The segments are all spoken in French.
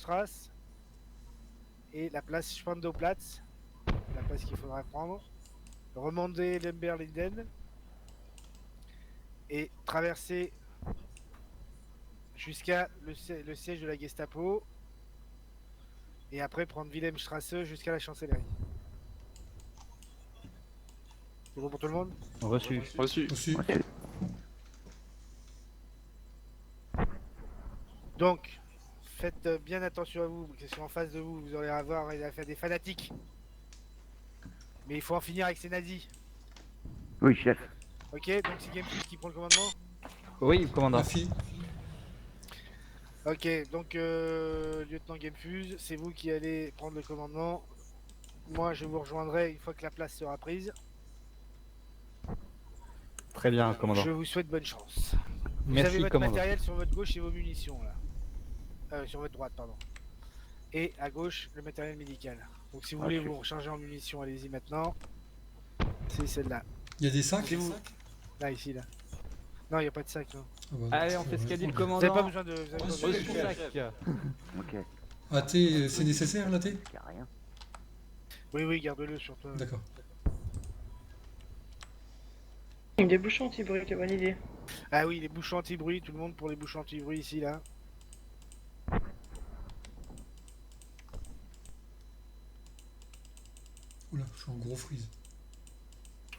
Wilhelmstrasse et la place Spandau-Platz, la place qu'il faudra prendre. Remonter Lemberlinden et traverser jusqu'à le siège de la Gestapo et après prendre Wilhelmstrasse jusqu'à la chancellerie. C'est bon pour tout le monde? Reçu. Reçu. Donc, faites bien attention à vous, parce qu'en face de vous, vous allez avoir affaire des fanatiques. Mais il faut en finir avec ces nazis. Oui, chef. Ok, donc c'est Gamefuse qui prend le commandement. Oui, commandant. Merci. Ok, donc lieutenant Gamefuse, c'est vous qui allez prendre le commandement. Moi, je vous rejoindrai une fois que la place sera prise. Très bien, commandant. Je vous souhaite bonne chance. Vous Merci, avez votre commandant. matériel sur votre gauche et vos munitions là. Sur votre droite, pardon. Et à gauche, le matériel médical. Donc si vous voulez vous recharger en munitions, allez-y maintenant. C'est celle-là. Il y a des sacs? C'est vous. Là, ici, là. Non, il n'y a pas de sac. Non. Ah bah non. Allez, on fait ce qu'a dit le Vous n'avez commandant. pas besoin de. Vous avez pas besoin Reçu, de- sac. Ok, Ah, thé, c'est nécessaire la thé? y a rien. Oui, oui, garde-le sur toi. D'accord. Des bouchons anti-bruit, quelle bonne idée. Ah oui, les bouchons anti-bruit, tout le monde pour les bouchons anti-bruit ici, là. Oula, je suis en gros freeze.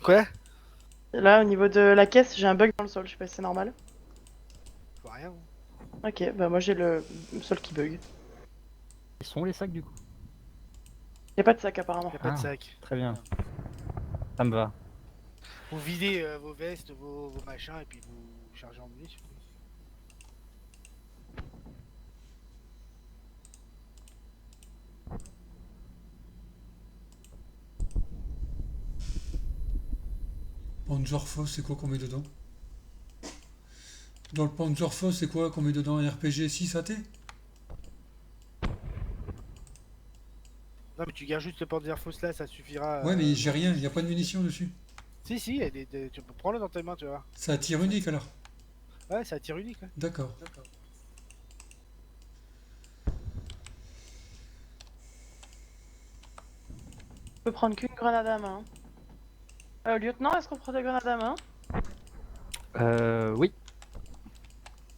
Quoi? Là, au niveau de la caisse, j'ai un bug dans le sol, je sais pas si c'est normal. Je vois rien. Ok, bah moi j'ai le sol qui bug. Ils sont où les sacs du coup? Y'a pas de sac apparemment. Il n'y a pas Ah. de sac. Très bien. Ça me va. Vous videz vos vestes, vos machins, et puis vous chargez en munitions. Panzerfaust, c'est quoi qu'on met dedans? Dans le Panzerfaust, c'est quoi qu'on met dedans? Un RPG 6 AT? Non, mais tu gardes juste le Panzerfaust là, ça suffira. Ouais, mais j'ai rien, il n'y a pas de munitions dessus. Si, si, il y a tu peux prendre-le dans tes mains, tu vois. Ça tire unique alors? Ouais, c'est à tir unique. Ouais. D'accord. On peut prendre qu'une grenade à main. Lieutenant, est-ce qu'on prend des grenades à main? Oui.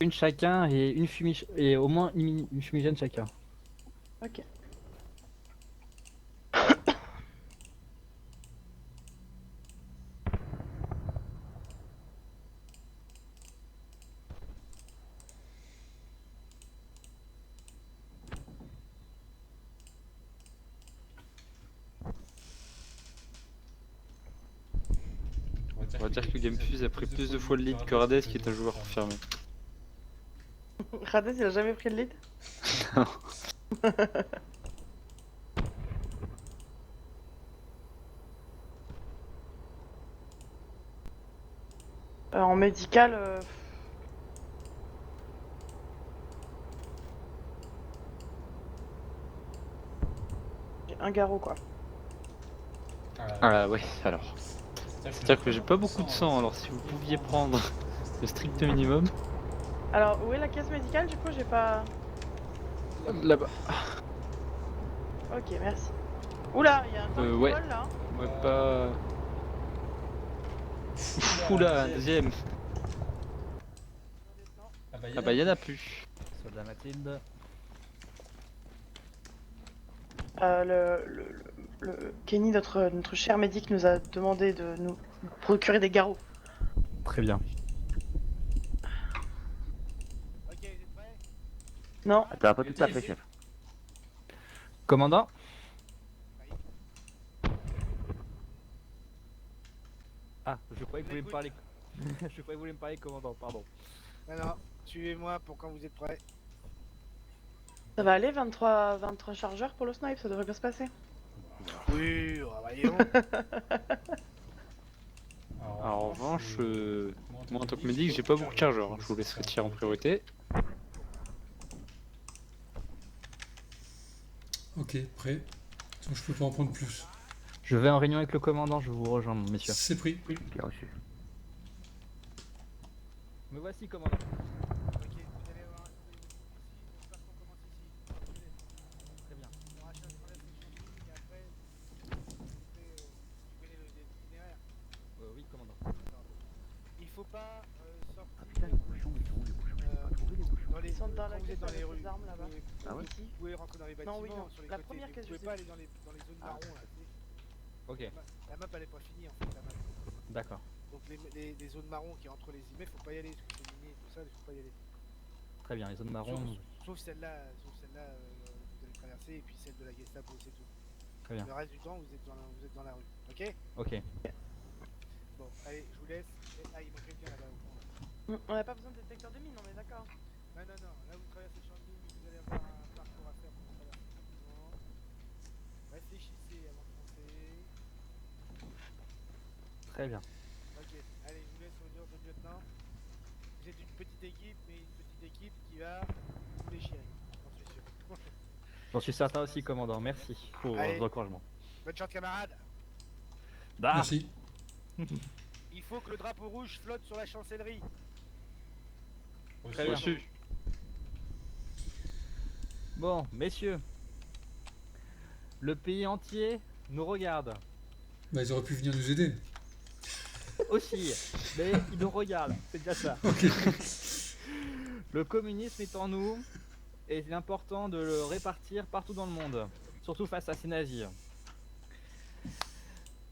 Une chacun et une et au moins une fumigène chacun. Ok. On va dire que Gamefuse a pris plus de fois le lead que Rades qui est un joueur confirmé. Rades, il a jamais pris le lead? Non. En médical, j'ai un garrot quoi. Ah ouais, alors. C'est-à-dire que j'ai pas beaucoup de sang, alors si vous pouviez prendre le strict minimum. Alors, où est la caisse médicale du coup? J'ai pas. Là-bas. Ok, merci. Oula, il y a un tank qui ouais. vole là. Ouais, pas. Oula, un deuxième. Ah bah y'en a plus. Soldat Mathilde. Kenny, notre cher médic, nous a demandé de nous procurer des garrots. Très bien. Ok, vous êtes prêts? Non, Attends, pas tout à fait, chef. Commandant? Ah, je croyais que vous vouliez me parler. Je croyais que vous vouliez me parler, commandant, pardon. Non, non, suivez-moi pour quand vous êtes prêts. ça va aller, 23 chargeurs pour le snipe, ça devrait bien se passer. Oui, voyons. Alors, en revanche, moi en tant que médic, j'ai pas beaucoup de chargeurs. Je vous laisserai tirer en priorité. Ok, prêt. Donc, je peux pas en prendre plus. Je vais en réunion avec le commandant, je vous rejoins, messieurs. C'est pris. Ok, reçu. Me voici, commandant. Ok, vous allez voir. Ici, on commence ici. dans quand la vous caisse êtes dans les avec rues, les armes là-bas. Ah ouais Ici. vous pouvez rentrer dans les bâtiments, Non, oui, non. sur les La côtés, première mais case, vous je pouvez sais pas plus. aller dans les zones Ah. marron là, tu sais. Ok, La map elle est pas finie en fait, la map. d'accord. Donc les zones marron qui est entre les immeubles, faut pas y aller, parce que c'est minier et tout ça, il faut pas y aller. Très bien, les zones marron. Sauf celle-là, vous allez traverser, et puis celle de la Gestapo, c'est tout. Très bien. Le reste du temps, vous êtes dans la rue, ok? Ok. Bon, allez, je vous laisse. Ah, il manque quelqu'un là-bas au fond. On n'a pas besoin de détecteur de mine, on est d'accord. Non, là vous traversez le champ de mine, vous allez avoir un parcours à faire pour traverser tranquillement. Réfléchissez avant de foncer. Très bien. Ok, allez, je vous laisse au lieu de lieutenant. Vous êtes une petite équipe, mais une petite équipe qui va vous déchirer, j'en suis sûr. J'en suis certain aussi, commandant. Merci pour Allez. l'encouragement. Bonne chance, camarades. Bah, Merci. Il faut que le drapeau rouge flotte sur la chancellerie. très bien. Reçu. Bon, messieurs, le pays entier nous regarde Bah, ils auraient pu venir nous aider. aussi, mais ils nous regardent, c'est déjà ça. Ok. Le communisme est en nous et il est important de le répartir partout dans le monde, surtout face à ces nazis.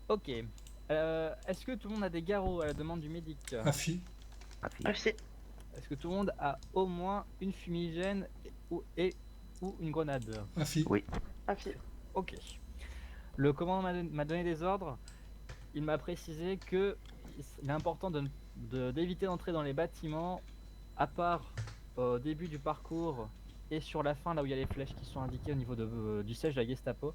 Ok. Est-ce que tout le monde a des garrots à la demande du médic? Afi. Ah, c'est. Est-ce que tout le monde a au moins une fumigène ou une grenade? Afi. Oui. Ah, fi- Ok. Le commandant m'a donné des ordres. Il m'a précisé que il est important d'éviter d'entrer dans les bâtiments, à part au début du parcours et sur la fin, là où il y a les flèches qui sont indiquées au niveau du siège de la Gestapo,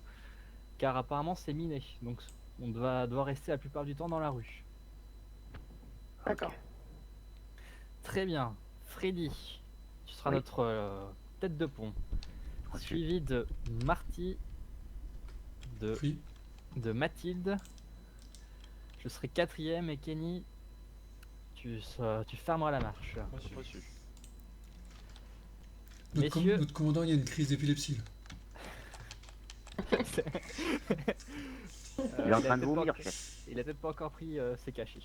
car apparemment c'est miné. Donc on doit rester la plupart du temps dans la rue. D'accord. Très bien. Freddy, tu seras Oui. notre tête de pont. Reçu. Suivi de Marty, Oui. de Mathilde. Je serai quatrième et Kenny, tu fermeras la marche. Reçu. Messieurs, Notre commandant, il y a une crise d'épilepsie. Là. Il est en train a de peut-être vomir, pas- chef. Il a peut-être pas encore pris ses cachets.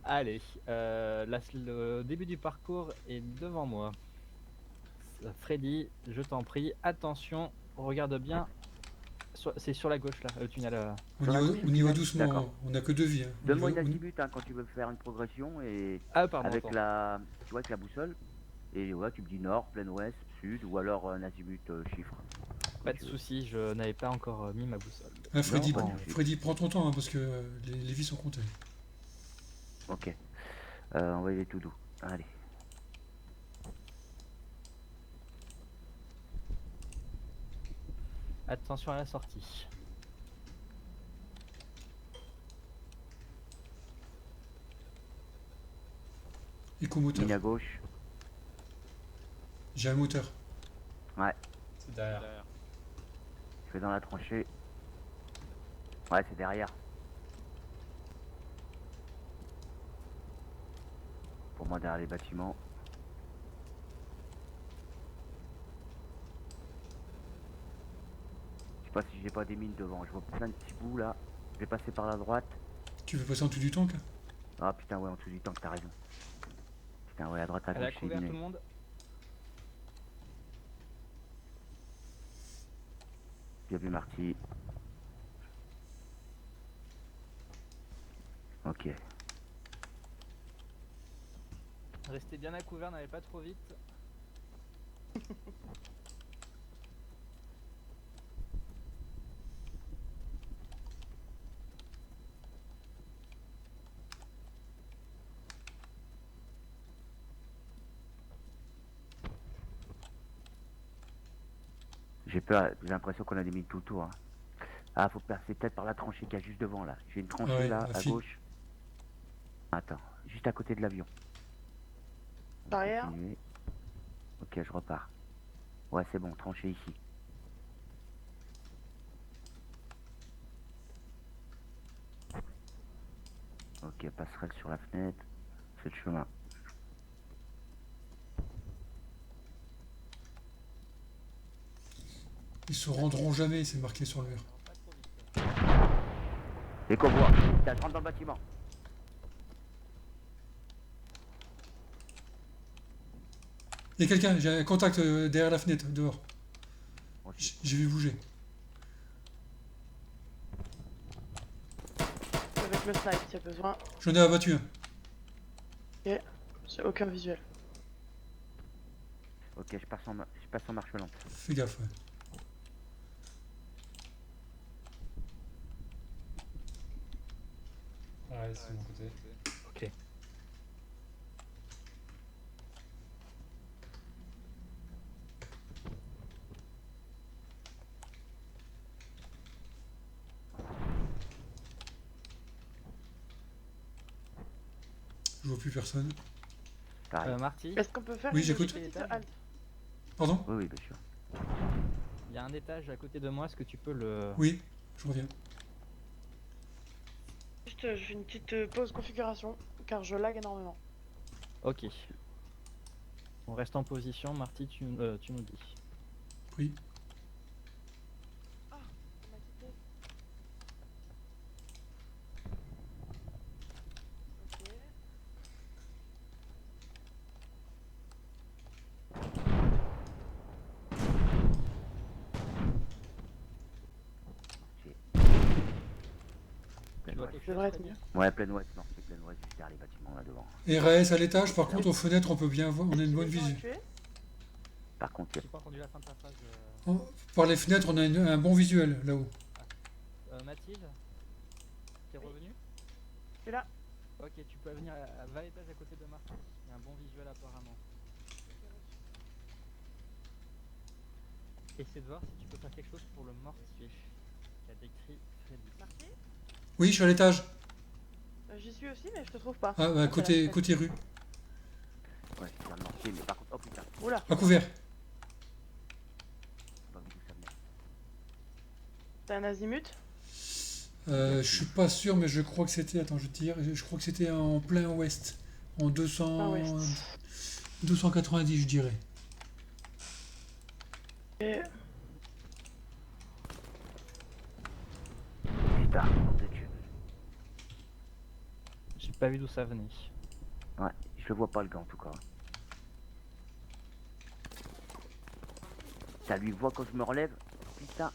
Ah, Allez, le début du parcours est devant moi. Freddy, je t'en prie, attention, regarde bien. C'est sur la gauche là, le tunnel. on y va doucement. D'accord. On a que deux vies. Hein. On y Donne-moi va- une on- azimut hein, quand tu veux faire une progression et Ah, pardon. avec attends. la, tu vois, avec la boussole. Et ouais, tu me dis nord, plein ouest, sud ou alors un azimut chiffre. Pas de tu veux. soucis, je n'avais pas encore mis ma boussole. Ah, Freddy, Non, Freddy, prends ton temps hein, parce que les vies sont comptées. Ok. On va y aller tout doux. Allez. Attention à la sortie. Écomoteur. Ligne à gauche. J'ai un moteur. C'est derrière. Je vais dans la tranchée. Ouais, c'est derrière. Pour moi, derrière les bâtiments. Je sais pas si j'ai pas des mines devant. Je vois plein de petits bouts là. Je vais passer par la droite. Tu veux passer en dessous du tank? Ah putain, ouais, en dessous du tank, t'as raison. Putain, ouais, à droite, à Elle a gauche, c'est couvert tout miné. le monde. Bien vu, Marty. Ok. Restez bien à couvert, n'allez pas trop vite. J'ai peur, j'ai l'impression qu'on a des mines tout autour. Hein. Ah, faut passer peut-être par la tranchée qu'il y a juste devant là. J'ai une tranchée Ouais, là, la à file. gauche. Attends, juste à côté de l'avion. On va Derrière. continuer. Ok, je repars. Ouais, c'est bon, tranchée ici. Ok, passerelle sur la fenêtre. C'est le chemin. Ils se rendront jamais, c'est marqué sur le mur. Pas trop vite. Les convois, ça rentre dans le bâtiment. Il y a quelqu'un, j'ai un contact derrière la fenêtre, dehors. Moi aussi. J'ai vu bouger. Avec le snipe, s'il y a besoin. J'en ai abattu un. J'ai aucun visuel. Ok, je passe en marche lente. Fais gaffe, ouais. Ouais, c'est de mon côté. Ok. Je vois plus personne. Pareil. Marty, Est-ce qu'on peut faire Oui, une j'écoute. petite halte? Pardon? Oui, oui, bien sûr. il y a un étage à côté de moi, est-ce que tu peux le... Oui, je reviens. Juste, je fais une petite pause configuration, car je lag énormément. Ok. On reste en position, Marty, tu nous dis. Oui. On m'a quitté. Ok. Tu Pleine vois ouest. quelque Ça chose, devrait être Freddy mieux. Ouais, pleine ouest, non, c'est pleine ouest, juste derrière les bâtiments là devant. Et RAS à l'étage, par contre, aux fenêtres, on peut bien voir, on a une bonne Est-ce qu'il y a visu. des gens à tuer? Par contre, J'ai pas entendu la fin de ta phrase. Par les fenêtres, on a un bon visuel, là-haut. Mathilde, t'es Oui. revenue? Je suis là. Ok, tu peux venir à 20 étages à côté de Marty. Il y a un bon visuel apparemment. Essaie de voir si tu peux faire quelque chose pour le mortier qui a décrit Freddy. Marty? Oui, je suis à l'étage. J'y suis aussi, mais je te trouve pas. Ah, bah, Ok, là, côté rue. ouais, c'est un mortier, mais par contre, oh putain, Oula. À couvert. j'ai pas vu d'où ça venait. T'as un azimut? Je suis pas sûr, mais je crois que c'était. Attends, je tire. Je crois que c'était en plein ouest. En 200. Ah ouest. 290, je dirais. Et... Putain, nom de Dieu. J'ai pas vu d'où ça venait. Ouais, je le vois pas le gars en tout cas. Ça lui voit quand je me relève. Putain,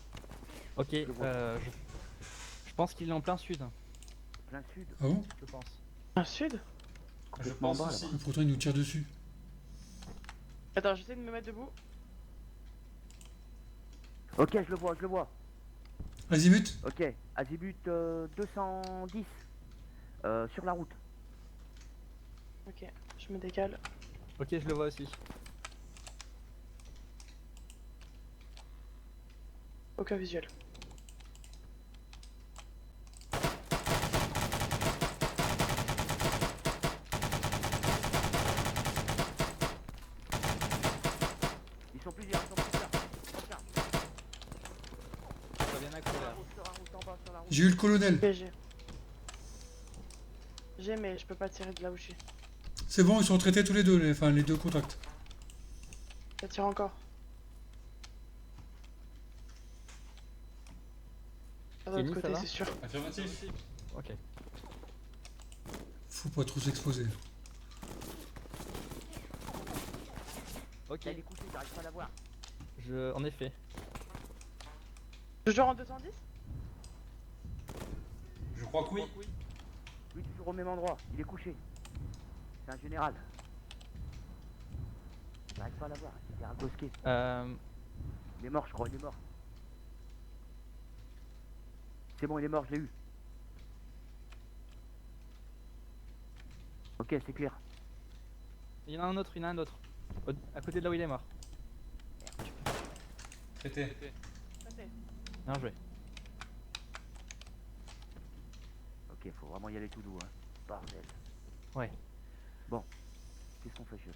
Ok, je pense qu'il est en plein sud, plein sud, Ah bon? je pense. Un sud? complètement pense bas aussi. là-bas. Et pourtant, il nous tire dessus. Attends, j'essaie de me mettre debout. Ok, je le vois, je le vois. Azimut? Ok, azimut 210 sur la route. Ok, je me décale. Ok, je le vois aussi. Aucun visuel. Ils sont plusieurs, ils sont plusieurs. Regarde, Je reviens à sur la couvert. route, sur la route, en bas, sur la route. J'ai eu le colonel. Ok, j'ai, mais je peux pas tirer de là où je suis. C'est bon, ils sont traités tous les deux, enfin les deux contacts. Ça tire encore. De Kenny, l'autre ça côté, va c'est sûr. Affirmatif. Ok. Faut pas trop s'exposer. Ok, Elle est couchée, j'arrive pas à la voir. en effet. Toujours en 210? Je crois que oui. Lui, toujours au même endroit, il est couché. C'est un général. J'arrive pas à la voir, il est ragosqué. Il est mort, je crois, il est mort. C'est bon, il est mort, je l'ai eu. Ok, c'est clair. Il y en a un autre, il y en a un autre. À côté de là où il est mort. Traité. Bien joué. Ok, faut vraiment y aller tout doux, hein. Bordel. Ouais. Bon, qu'est-ce qu'on fait, chef?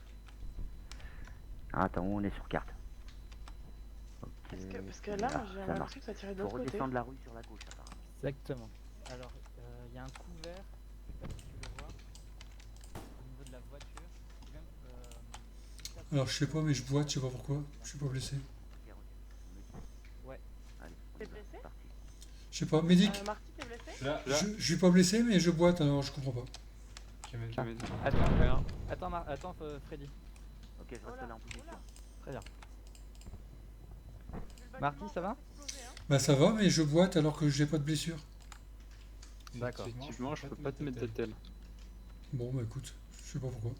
Ah, attends, on est sur carte. Ok. Parce que là, Ah, j'ai ça l'impression marche. que ça tirait de Faut l'autre côté. redescendre la rue sur la gauche, apparemment. Exactement. Alors, il y a un couvert, je sais pas si tu le vois, au niveau de la voiture. Même, Alors, je sais pas, mais je boite, je sais pas pourquoi. Je suis pas blessé. Ok, ok. On est dit. Ouais. Allez, on T'es y va, blessé c'est parti. Je sais pas, médic. Marty, t'es blessé? Je suis là. Je suis pas blessé, mais je boite, alors je comprends pas. Ok, mais- attends, attends, Freddy. Ok, je reste là en position. Très bien. Marty, ça va? Bah ça va, mais je boite alors que j'ai pas de blessure. D'accord. Effectivement, je peux pas te mettre de tel. Bon bah écoute, je sais pas pourquoi.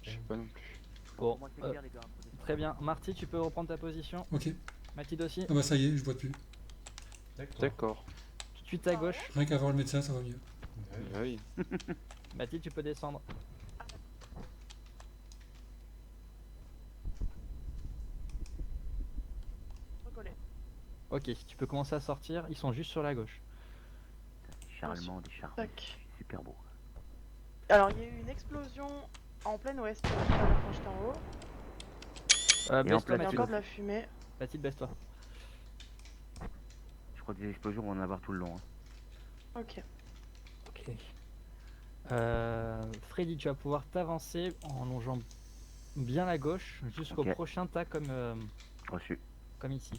Je sais pas non plus. Bon, Moi, c'est clair, les gars. prenez ça. très bien. Marty, tu peux reprendre ta position. Ok. Mathilde aussi. Ah bah ça y est, je boite plus. D'accord. Tout de suite à gauche. Rien qu'à voir le médecin, ça va mieux. Bah oui. Mathilde, tu peux descendre. Recoller. Ok, tu peux commencer à sortir. Ils sont juste sur la gauche. Des chars allemands, des chars. Tac. Super beau. Alors, il y a eu une explosion en plein ouest tout à l'heure quand j'étais en haut. Et en Baisse-toi, Il y a Mathilde. encore de la fumée. Mathilde, baisse-toi. Je crois que des explosions, on va en avoir tout le long. Hein. Ok. Ok. Freddy, tu vas pouvoir t'avancer en longeant bien la gauche jusqu'au Ok. prochain tas Reçu. comme ici.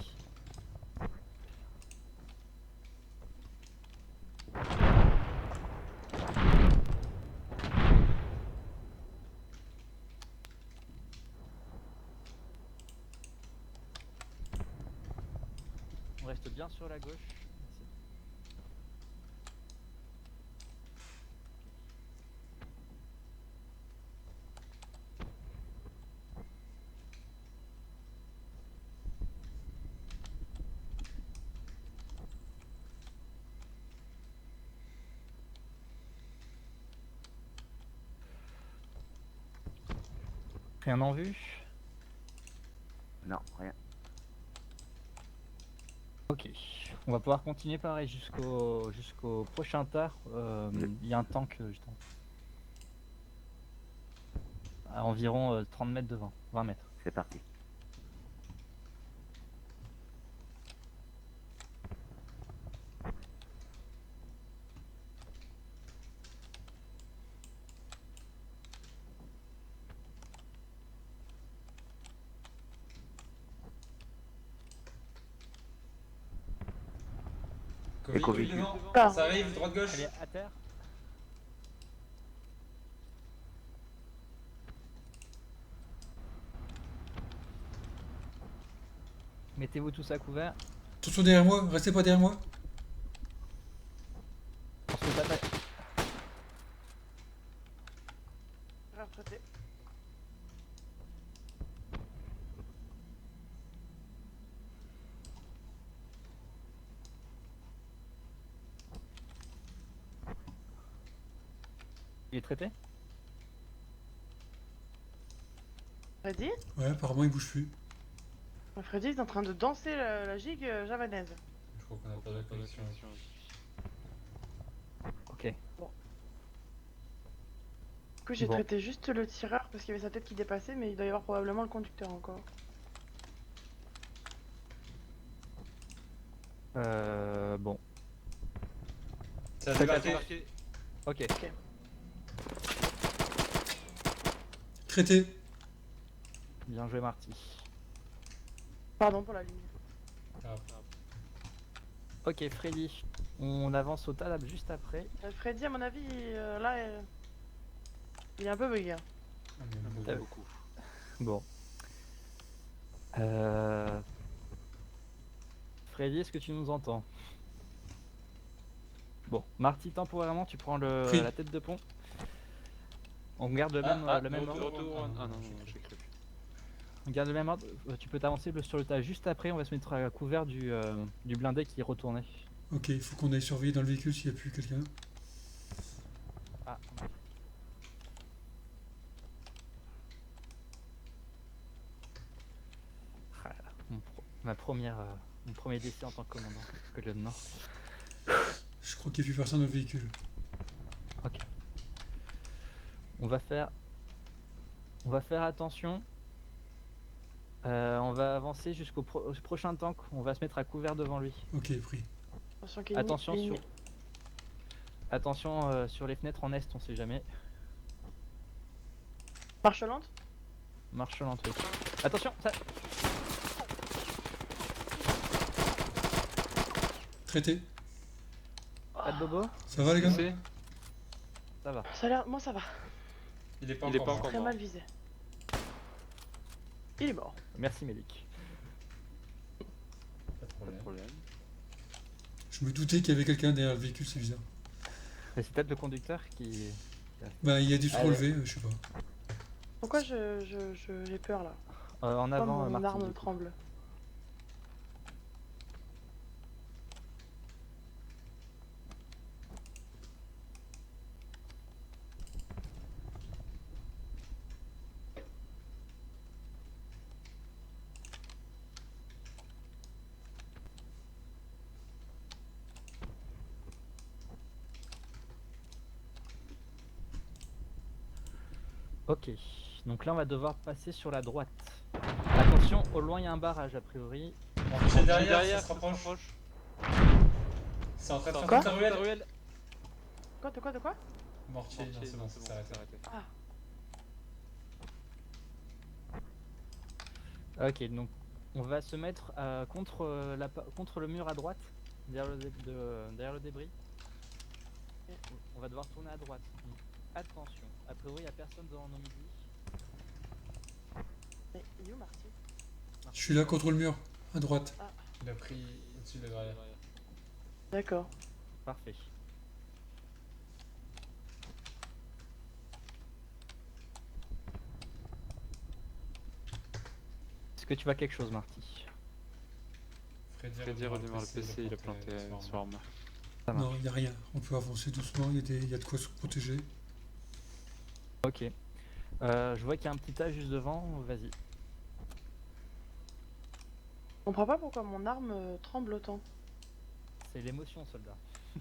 On reste bien sur la gauche. Rien en vue. Non, rien. Ok. On va pouvoir continuer pareil jusqu'au prochain tas. Il y a un tank juste à environ 30 mètres devant, 20 mètres. C'est parti. Covid, Covid. devant. Ah. Ça arrive, droite-gauche. Elle est à terre. Mettez-vous tous à couvert. Attention derrière moi, restez pas derrière moi. On se tape. Retraité. Il est traité. Freddy Ouais, apparemment il bouge plus. Freddy est en train de danser la gigue javanaise. Je crois qu'on a perdu la connexion. Ok. Du coup, j'ai Bon. traité juste le tireur parce qu'il y avait sa tête qui dépassait, mais il doit y avoir probablement le conducteur encore. Bon. Ça a débarqué. Ok. Traité. Bien joué Marty. Pardon pour la ligne. Ah, Ok Freddy. On avance au tas là, juste après. Freddy, à mon avis, là, il est un peu bugué. Hein. on est beaucoup. Bon. Freddy, est-ce que tu nous entends? Bon, Marty, temporairement, tu prends Oui. la tête de pont. On garde le même ordre. Retour. Ah non, j'ai cru. On garde le même ordre. Tu peux t'avancer sur le tas juste après. On va se mettre à couvert du blindé qui est retourné. Ok, il faut qu'on aille surveiller dans le véhicule s'il n'y a plus quelqu'un. Ah. Ah là là, mon premier décès en tant que commandant que le Nord. Je crois qu'il n'y a plus personne dans le véhicule. Ok. On va faire attention. On va avancer jusqu'au prochain tank. On va se mettre à couvert devant lui. Ok, pris. Attention, Kenny, Attention ligne. sur les fenêtres en est, on sait jamais. Marche lente. Marche lente, oui. Attention, ça. Traité. Pas de bobo. Ça va les gars? C'est Ça va. Ça a l'air... Moi, ça va. Il est pas Il est encore pas mort. encore Très mort. mal visé. Il est mort. Merci Mélic. Pas de Pas de problème. problème. Je me doutais qu'il y avait quelqu'un derrière le véhicule, c'est bizarre. C'est peut-être le conducteur qui. Bah, il a dû se Allez. relever, je sais pas. Pourquoi j'ai peur là? En Pourquoi avant, mon Marty, arme du coup. tremble? Ok, donc là on va devoir passer sur la droite. Attention, au loin il y a un barrage a priori. C'est derrière, Derrière, ça se rapproche. C'est en train de faire Quoi toute la ruelle. Quoi de quoi? Mortier, non, c'est bon, ça s'est arrêté. Ah, Ok, donc on va se mettre contre, contre le mur à droite, derrière derrière le débris. On va devoir tourner à droite. Donc, attention, a priori il n'y a personne dans nos midis. mais il est où Marty? Je suis là contre le mur, à droite. Il a pris au-dessus de la grille. D'accord. Parfait. Est-ce que tu vois quelque chose, Marty? Freddy redémarre le PC, il a planté son arme. Ça marche. Non, il n'y a rien. On peut avancer doucement, il y a de quoi se protéger. Ok. Je vois qu'il y a un petit tas juste devant, vas-y. Je comprends pas pourquoi mon arme tremble autant. C'est l'émotion, soldat. Ça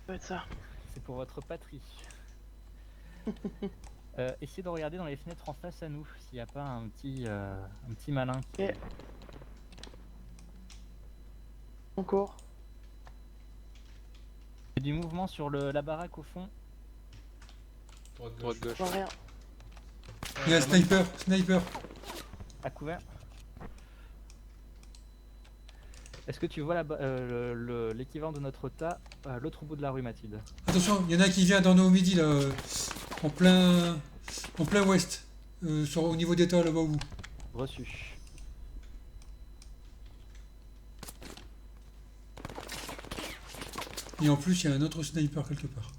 doit être ça. C'est pour votre patrie. Essayez de regarder dans les fenêtres en face à nous, s'il n'y a pas un petit malin qui... Ok. En cours. Il y a du mouvement sur la baraque au fond. Droite Droite gauche. Je vois rien. Il y a un sniper, sniper. À couvert. Est-ce que tu vois l'équivalent de notre tas à l'autre bout de la rue, Mathilde? Attention, il y en a un qui vient dans nos midi, là, en plein ouest. Au niveau d'état, là-bas où. Reçu. Et en plus, il y a un autre sniper quelque part.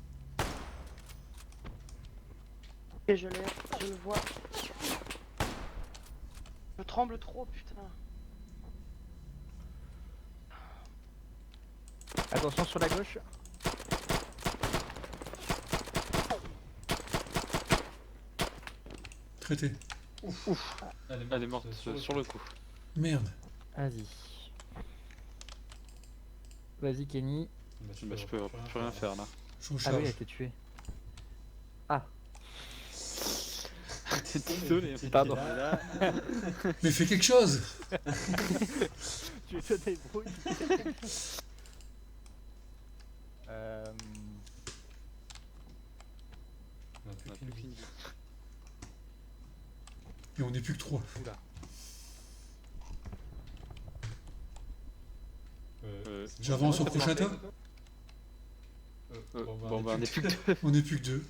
Et je le vois. Je tremble trop, putain. Attention sur la gauche. Traité. Elle est morte sur le coup. Merde. Vas-y. Vas-y, Kenny. Bah, je peux plus rien faire là. Je Ah oui, recharge. elle a été tuée. Désolé. Pardon. Mais fais quelque chose. Tu te débrouilles. On a On a plus plus qu'une qu'une vie. vie. Et on n'est plus que 3. Oula. C'est J'avance bon, au ça prochain fait tas. Bon bah on est plus que deux. On n'est plus que 2.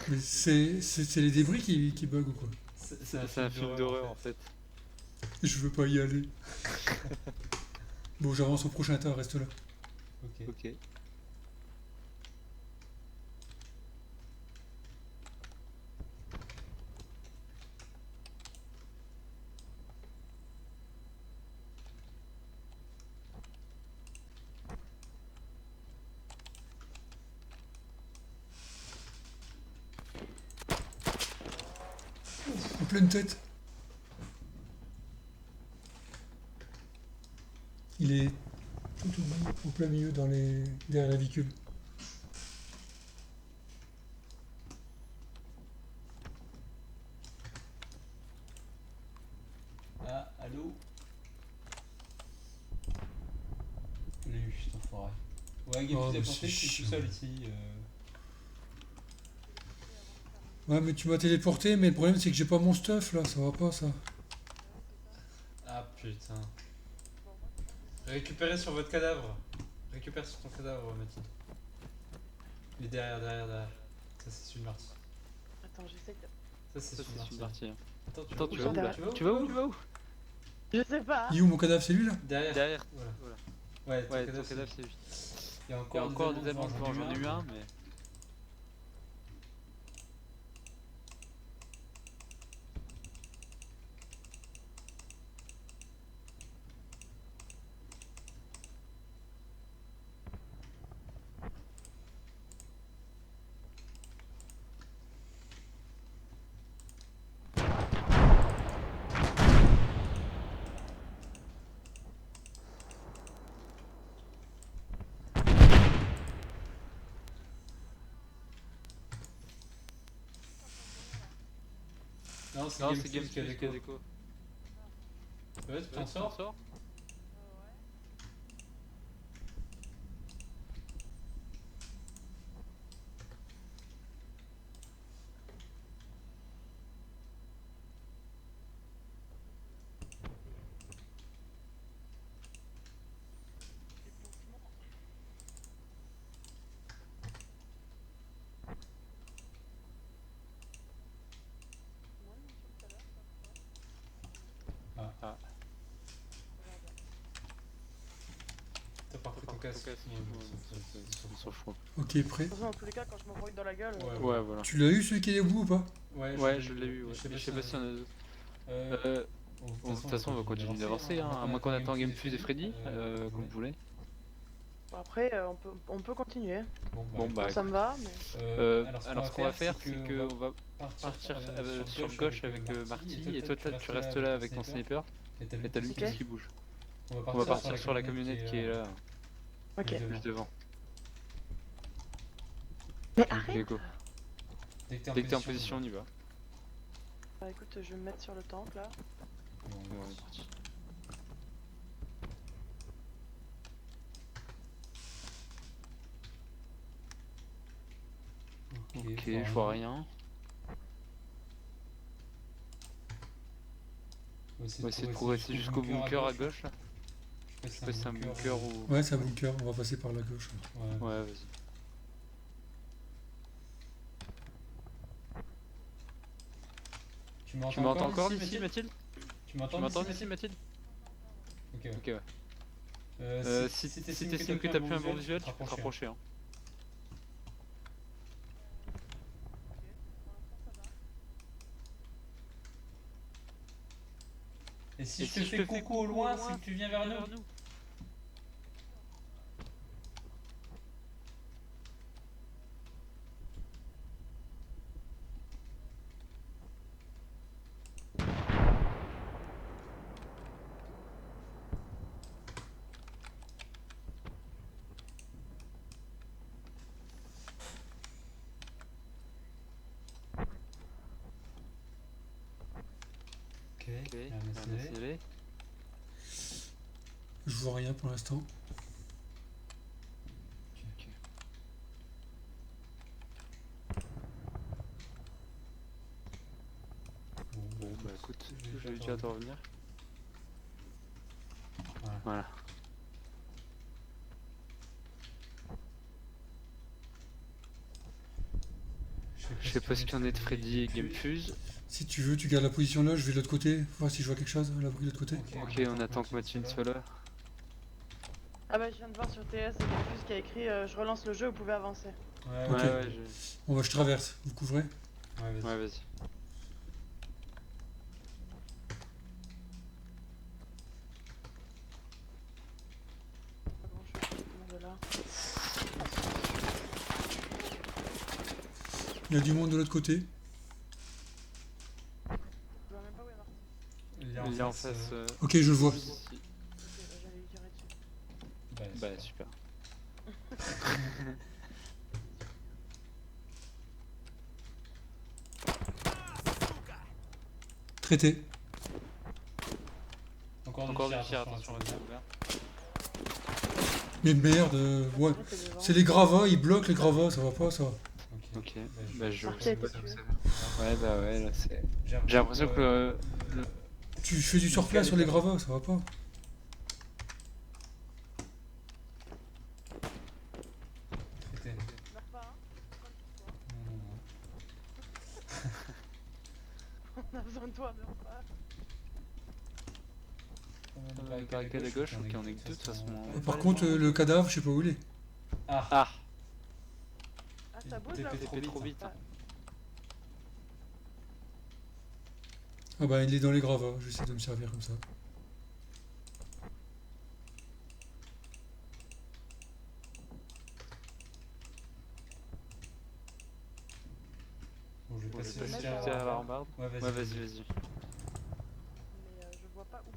Mais c'est les débris qui bug ou quoi? C'est C'est un film d'horreur en fait. Je veux pas y aller. Bon, j'avance au prochain tas, reste là. Ok. Ok. En pleine tête. Il est tout au plein milieu derrière la véhicule. Ah, allô? Je l'ai eu, cet enfoiré. Ouais, Gabi, Oh, t'as mais pensé, c'est je suis tout chiant. seul ici. Ouais, mais tu m'as téléporté, mais le problème c'est que j'ai pas mon stuff là, ça va pas ça. Ah putain. Récupérez sur votre cadavre. Récupère sur ton cadavre, Mathilde. Il est derrière. Ça c'est celui de Marty. Attends, j'essaie de... Ça c'est Ça celui de c'est Marty. une partie. Attends, tu Où vas où ça, là? derrière Tu vas où? Tu vas où? Je sais pas. Il est où mon cadavre? C'est lui là? Derrière. Derrière. Voilà. Voilà. Ouais, Ouais, ton ton cadavre, cadavre c'est- c'est lui. Il y a Il y a encore des Allemands devant, j'en ai eu un, mais. Non, c'est Non, Game c'est Game Fuse qui a Fuse qui a déco. déco. Ouais, tu t'en Tu t'en sors? sors? Ah. T'as pas repris ton casque? Ouais, Ouais, on s'en fout. Ok, prêt. De toute façon, dans tous les cas, quand je m'envoie dans la gueule. Ouais. Ouais, voilà. Tu l'as eu celui qui est debout ou pas? Ouais, je l'ai eu, ouais. Mais je sais pas si on a d'autres. Bon, de toute façon, on va continuer d'avancer, hein. À moins qu'on attend Game Fuse et Freddy, comme vous voulez. Bon, après, on peut continuer. Bon, bah. Ça me va, mais. Alors, ce qu'on va faire, c'est qu'on va partir sur gauche avec Marty, et toi, tu restes là avec ton sniper, et t'as lui Ok. qui bouge. On va partir sur la camionnette qui est là, Ok. juste devant. Mais arrête. Ok, go. Dès que t'es en position, on y va. Bah écoute, je vais me mettre sur le tank là. Bon, on est parti. Ok, je vois rien. On va essayer de progresser jusqu'au bunker à gauche là. Je sais pas si c'est un bunker ou. Ouais, c'est un bunker, on va passer par la gauche. Ouais, vas-y. Tu Tu m'entends encore d'ici, Mathilde? Tu m'entends d'ici, Mathilde? Ok, Ok, ouais. Si si t'estimes que t'as plus un bon visuel, tu peux te rapprocher. Hein. Et si je te fais coucou au loin, c'est que tu viens vers nous. Ok, un accéléré. Je vois rien pour l'instant. Ok. Bon, bah écoute, je vais déjà te revenir. Voilà. Je sais pas ce qu'il y en est de Freddy et Game Fuse. Si tu veux, tu gardes la position là, je vais de l'autre côté, voir si je vois quelque chose à l'abri de l'autre côté. Ok, on attend que Mathilde soit là. Ah bah je viens de voir sur TS, il y a plus qui a écrit je relance le jeu, vous pouvez avancer. Ouais, Ok. Ouais, Bon bah je traverse, vous couvrez. Ouais, vas-y. ouais, vas-y. Pas grand chose, tout le monde est là. Il y a du monde de l'autre côté. Je vois même pas où est Marty. Il est en face. Ok, je le vois. Ici. Ok, bah, j'allais lui tirer dessus. Bah, super. Traité. Encore du tir, attention, restez ouvert. Mais merde, ouais. Arrête, t'es devant. C'est les gravats, ils bloquent les gravats, ça va pas ça. Ok, bah je Marty a sais été pas tué. où c'est. Ouais, bah ouais, là c'est. J'ai l'impression que. Tu fais du surplace sur les gravats, ça va pas. Meurs pas, hein. On a besoin de toi, meurs Barricade à gauche, ok, on est que deux de toute façon. Par contre, le cadavre, je sais pas où il est. Ah, Ah, Ah, ça bouge là. TP trop vite, trop vite. Ah, Ah bah, il est dans les gravats, j'essaie de me servir comme ça. bon, je vais Bon, je passer vais juste passer à juste à la rambarde. Ouais, Ouais, vas-y, vas-y. mais je vois pas où.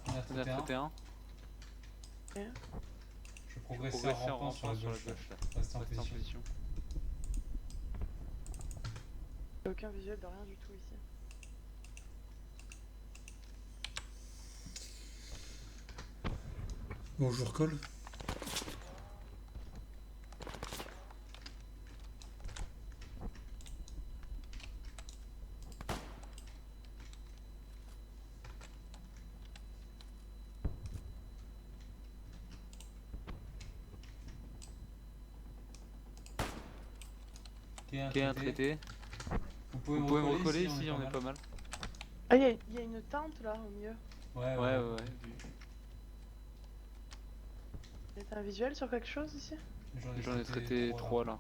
On a On a traité un. traité un. Je progressais Progresser en rampant sur la gauche. là. Reste en Reste en position. position. J'ai aucun visuel de rien du tout ici. Bon, je vous recolle. Ok, Ok, un traité. Vous pouvez Vous me pouvez me recoller recoller ici, on est pas mal. Ah, il y a une tente là au milieu. Ouais, Ouais. T'as un visuel sur quelque chose ici? J'en ai traité 3 là.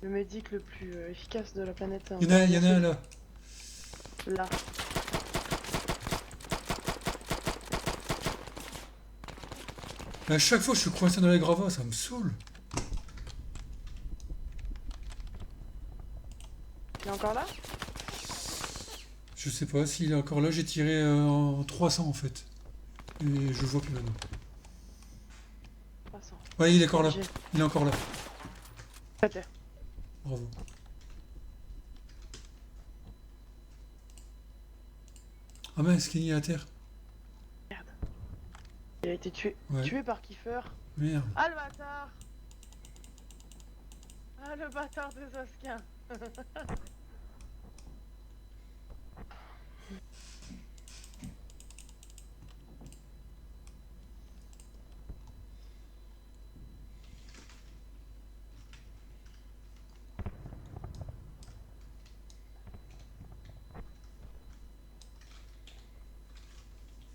Le médic le plus efficace de la planète. Il y en a un là. Là. À chaque fois, je suis coincé dans les gravats, ça me saoule. Il est encore là? Je sais pas s'il est encore là, j'ai tiré en 300 en fait. Et je le vois plus maintenant. 300. Ouais, il est encore là. J'ai- Il est encore là. Traité. Bravo. Ah mince, Kenny est à terre. Merde. Il a été tué. Ouais. Tué par Kiefer. Merde. Ah le bâtard! Ah le bâtard de Zoskin!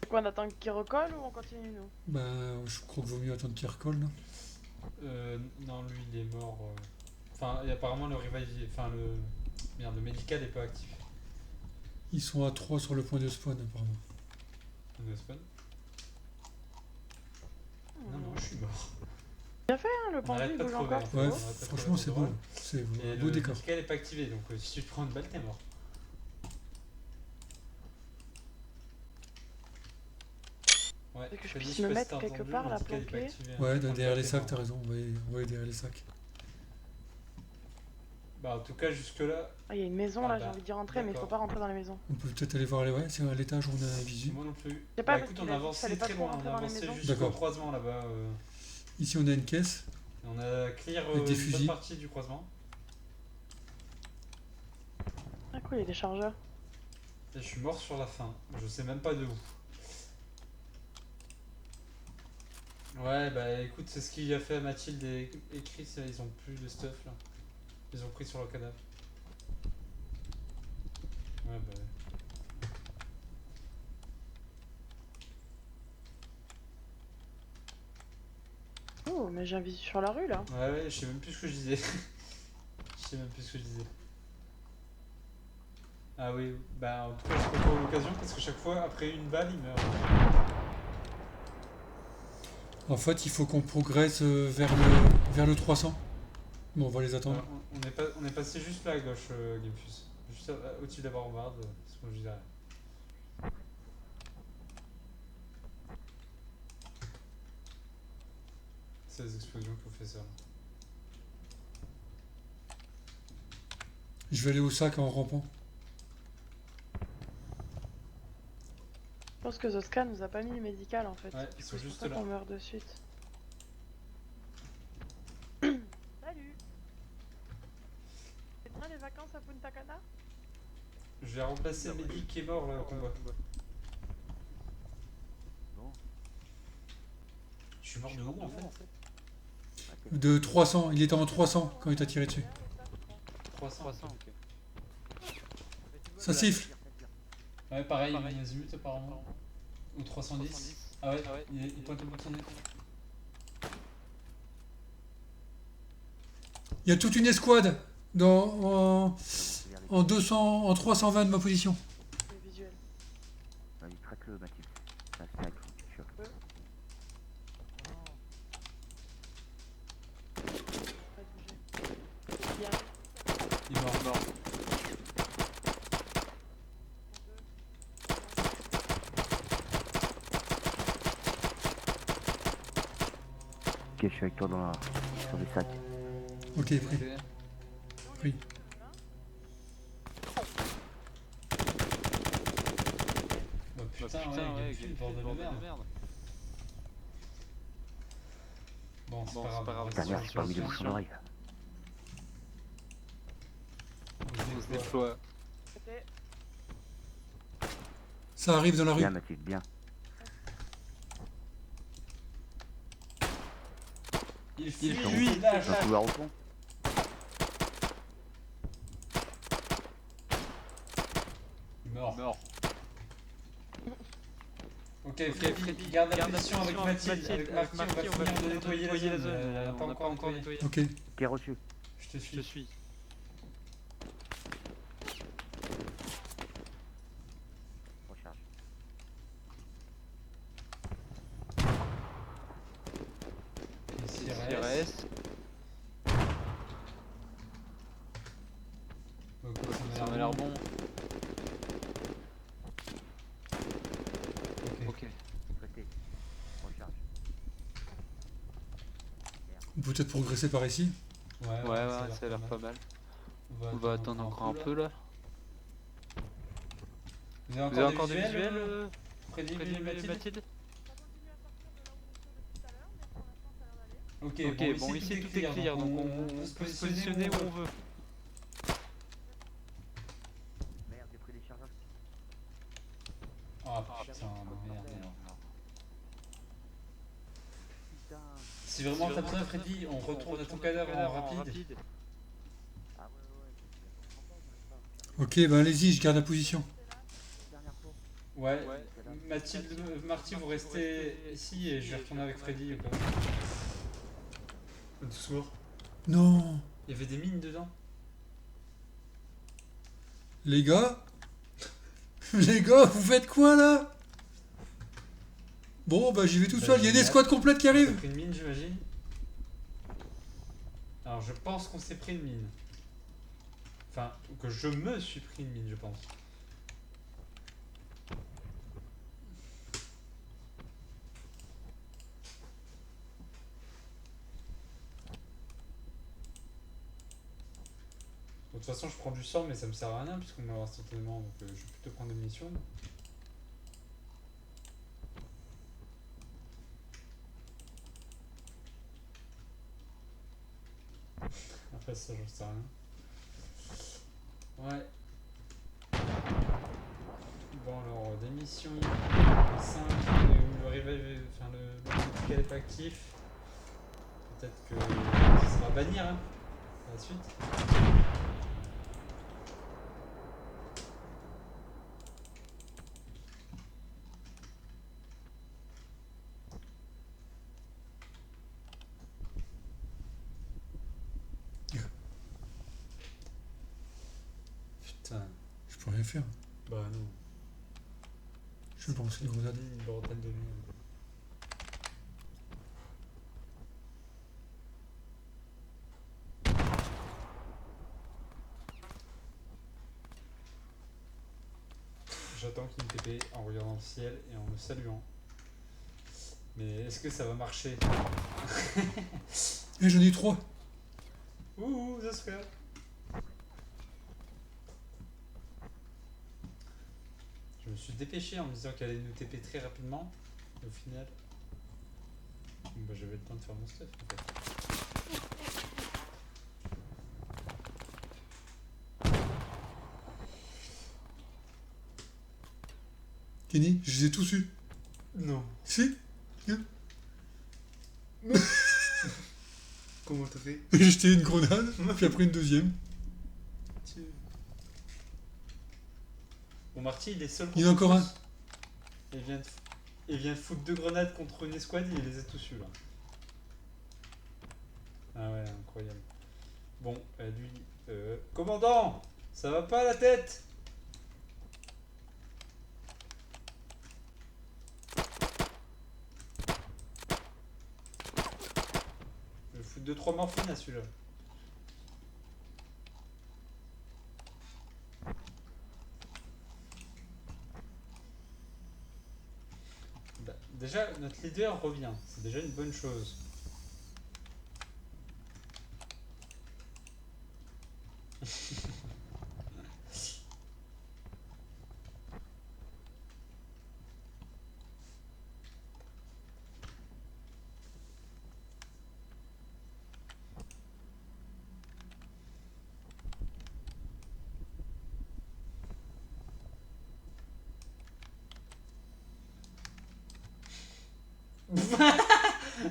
C'est quoi, on attend qu'il recolle ou on continue nous? Bah, je crois qu'il vaut mieux attendre qu'il recolle là. Non, lui il est mort. Enfin, et apparemment le revive. Enfin, le. Merde, le médical est pas actif. Ils sont à 3 sur le point de spawn apparemment. On est spawn. Non, je suis mort. Bien fait hein, le On pendu arrête il pas de bouge crever, encore, hein. c'est Ouais, beau. franchement c'est beau. C'est Et un beau le décor. médical est pas activé, donc si tu te prends une balle, t'es mort. Ouais, Et que je Freddy, puisse sais me pas si mettre t'as quelque entendu, part, le là, médical est pas planqué. activé, hein. Ouais, Tu te prends une derrière balle, les t'es sacs, mort. t'as raison. Ouais, derrière les sacs. Bah, en tout cas, jusque-là, Ah, il y a une maison Ah là, bah, j'ai envie d'y rentrer, mais il faut d'accord. pas rentrer dans les maisons. On peut peut-être aller voir ouais, c'est à l'étage où on a un visu. moi non plus. sais pas, Bah parce écoute, qu'il on a a dit qu'il fallait avancé pas très trop loin, on rentrer a dans les avancé maisons. jusqu'au D'accord. croisement là-bas. Ici on a une caisse. Et on a clear Avec des une bonne fusils. partie du croisement. Ah cool, il y a des chargeurs. Et je suis mort sur la fin, je sais même pas de où. Ouais, bah écoute, c'est ce qu'il a fait à Mathilde et Chris, ils ont plus de stuff là. Ils ont pris sur le cadavre. Ouais, bah. Oh, mais j'ai un visu sur la rue là. Ouais, je sais même plus ce que je disais. Je sais même plus ce que je disais. Ah oui, bah en tout cas, c'est pas pour l'occasion parce que chaque fois, après une balle, il meurt. En fait, il faut qu'on progresse vers le 300. Bon, on va les attendre. On est passé juste là à gauche, Gamefus. Juste au-dessus de la bombarde, c'est ce que je disais. C'est les explosions qui ont fait ça. Je vais aller au sac en rampant. Je pense que Zoska nous a pas mis le médical en fait. Ouais, Du ils coup, sont c'est juste pour ça là. qu'on meurt de suite. Salut! C'est bien les vacances à Punta Cana? Je vais remplacer Mehdi qui est mort là au combat. Bon. Je suis mort de où en fait? De 300, il était en 300 quand il t'a tiré dessus. 300. 300, ok. Ça siffle. Ouais, pareil, il y a azimut apparemment. Ou 310. Ah ouais, il pointe le bout de son nez. Il y a toute une escouade en 200, en 320 de ma position. Le visuel. Vas-y, traque-le, Mathilde. C'est un snack, je chope. Pas de bouger. Il y a Il est mort. Ok, je suis avec toi sur les sacs. Ok, pris. Pris. Bah putain, ouais, Gamefield, bordel de merde. Bon, c'est pas grave. Putain, merde, j'ai pas mis les bouchons d'oreille. On se déploie. côté. Ça arrive dans la rue. Bien, Mathilde, bien. Il fuit, Dans lâche. le couloir au fond. Il est mort. Ok, Freddy, garde la position avec Mathilde. Avec Marty, on va finir de nettoyer la zone. Elle n'a pas encore nettoyé. Ok. Ok, reçu. Je te Je te suis. Recharge. CRS. Ça m'a l'air bon. Ok. Traité. Recharge. On peut peut-être progresser par ici. Ouais, ça a l'air pas mal. On va attendre encore un peu là. Vous avez Vous avez encore encore des des visuels visuels Freddy, Freddy, Mathilde. Mathilde? Ok, Bon, ici tout est clear, donc on peut se positionner où on veut. Merde, j'ai pris les chargeurs. Ah putain, merde. Putain. Si vraiment t'as besoin, Freddy, on retourne à ton cadavre en rapide. Ah ouais. Ok, bah allez-y, je garde la position. Dernière fois. Ouais, Mathilde, Marty, vous restez ici et je vais retourner avec Freddy au cas où. Doucement. Non. Il y avait des mines dedans. Les gars Les gars, vous faites quoi là? Bon, bah j'y vais tout seul. Il y a une escouade complète qui On s'est arrive. pris une mine, j'imagine. Alors je pense qu'on s'est pris une mine. Enfin, que je me suis pris une mine, je pense. De toute façon, je prends du sang, mais ça me sert à rien puisqu'on meurt instantanément, donc je vais plutôt prendre des munitions. Après ça, j'en sais rien. Ouais. Bon alors, des missions 5, le revive, enfin le médical est pas actif. Peut-être que ça sera à bannir hein, à la suite. Putain. Je peux rien faire. Bah non. Je vais lancer une grenade. Une bordel de merde. J'attends qu'il me TP en regardant le ciel et en me saluant. Mais est-ce que ça va marcher? Et j'en ai 3. Ouh, ça se fait. Je me suis dépêché en me disant qu'elle allait nous TP très rapidement. Et au final, bah, j'avais le temps de faire mon stuff en fait. Kenny, je les ai tous eus. Non. Si. Comment t'as fait? J'ai jeté une grenade, puis après une deuxième. Bon, Marty, il est seul Il y en a contre encore tous. Il vient de foutre 2 grenades contre une escouade, il les a tous eus là. Ah ouais, incroyable. Bon, lui... Commandant! Ça va pas la tête? Je vais foutre 2-3 morphines à celui-là. Bah, déjà, notre leader revient. C'est déjà une bonne chose.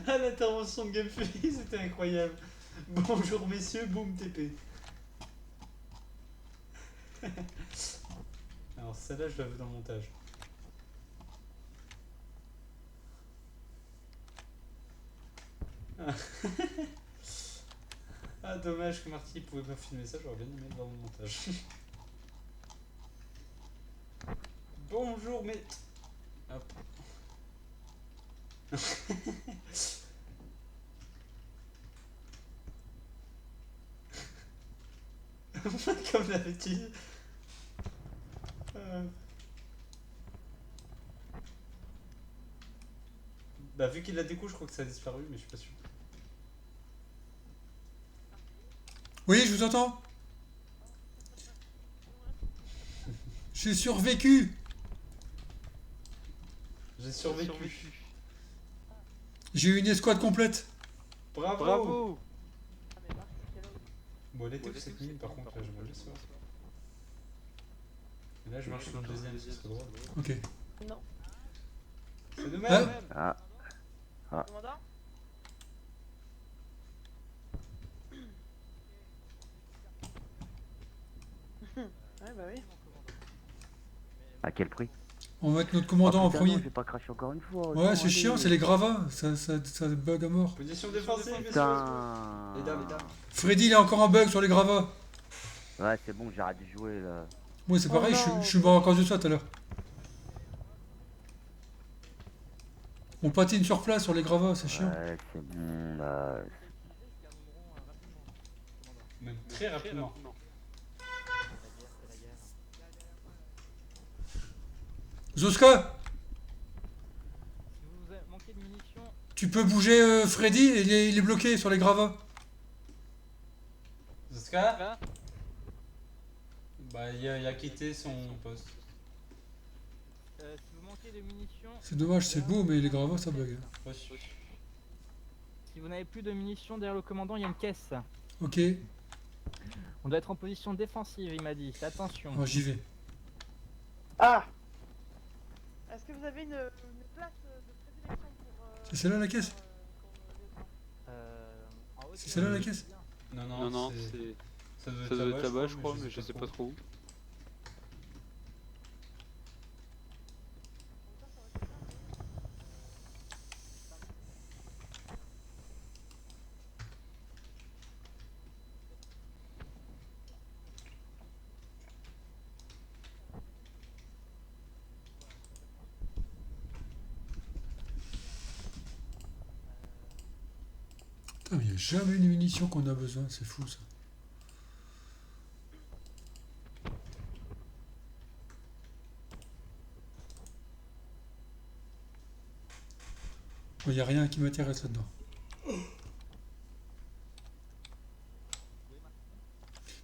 Ah, l'intervention de Gameplay, c'était incroyable. Bonjour messieurs, boum TP. Alors celle-là, je la veux dans le montage. Ah, dommage que Marty pouvait pas filmer ça, j'aurais bien aimé le voir dans le montage. Bonjour, mais... Hop. Comme d'habitude. Bah vu qu'il l'a déco, je crois que ça a disparu, mais je suis pas sûr. Oui, je vous entends. J'ai survécu. J'ai survécu. J'ai eu une escouade complète. Bravo. Bravo. Bon, elle était où cette mine par contre, là j'aimerais bien savoir. Et là je marche sur le deuxième, ce serait drôle. Ok. Non. C'est de même. Ah, Commandant? Ouais, bah oui. à quel prix? On va mettre notre commandant Oh, en putain, premier. non, j'ai pas craché encore une fois. Ouais, non, c'est allez. chiant, c'est les gravats. Ça bug à mort. Position défensive, messieurs. Putain. Mesdames. Freddy, il a encore un bug sur les gravats. Ouais, c'est bon, j'arrête de jouer là. Moi, c'est Oh pareil, non. je suis mort à cause de ça tout à l'heure. On patine sur place sur les gravats, c'est chiant. Ouais, c'est bon là. Même très rapidement. Zoska, Si vous manquez de munitions, tu peux bouger Freddy, il est bloqué sur les gravats. Zaska. Bah il a quitté son poste. si vous manquez de munitions, C'est dommage, c'est beau, mais les gravats, ça bug. Reçu. si vous n'avez plus de munitions derrière le commandant, il y a une caisse. Ok, On doit être en position défensive, il m'a dit. Attention. j'y vais. Ah! Est-ce que vous avez une place de prédilection pour... C'est celle-là la caisse? En haut, C'est celle-là la caisse? Non, Non, non, c'est... ça doit être là-bas, je crois, mais je sais pas trop où. Putain, mais il n'y a jamais une munition qu'on a besoin, c'est fou ça. Il n'y a rien qui m'intéresse là-dedans.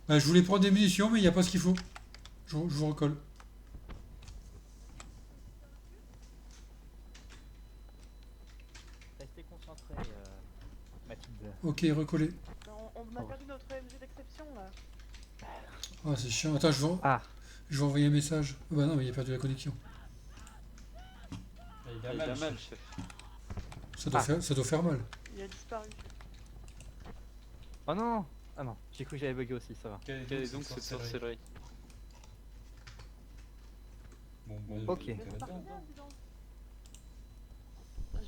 Bah, je voulais prendre des munitions, mais il n'y a pas ce qu'il faut. Je vous recolle. Restez concentrés, Mathilde. Ok, recollé. On a perdu notre MG d'exception là. Ah, c'est chiant. Attends, je vais envoyer un message. Ah bah non, mais il a perdu la connexion. Il Ah, il a mal, chef. Ça doit faire mal. Il a disparu. Oh non. Ah non, j'ai cru que j'avais bugué aussi, ça va. Quelle Quelle est est donc cette sorcellerie? Bon, bah, Ok. je vais Mais c'est là-dedans. parti bien, dis donc.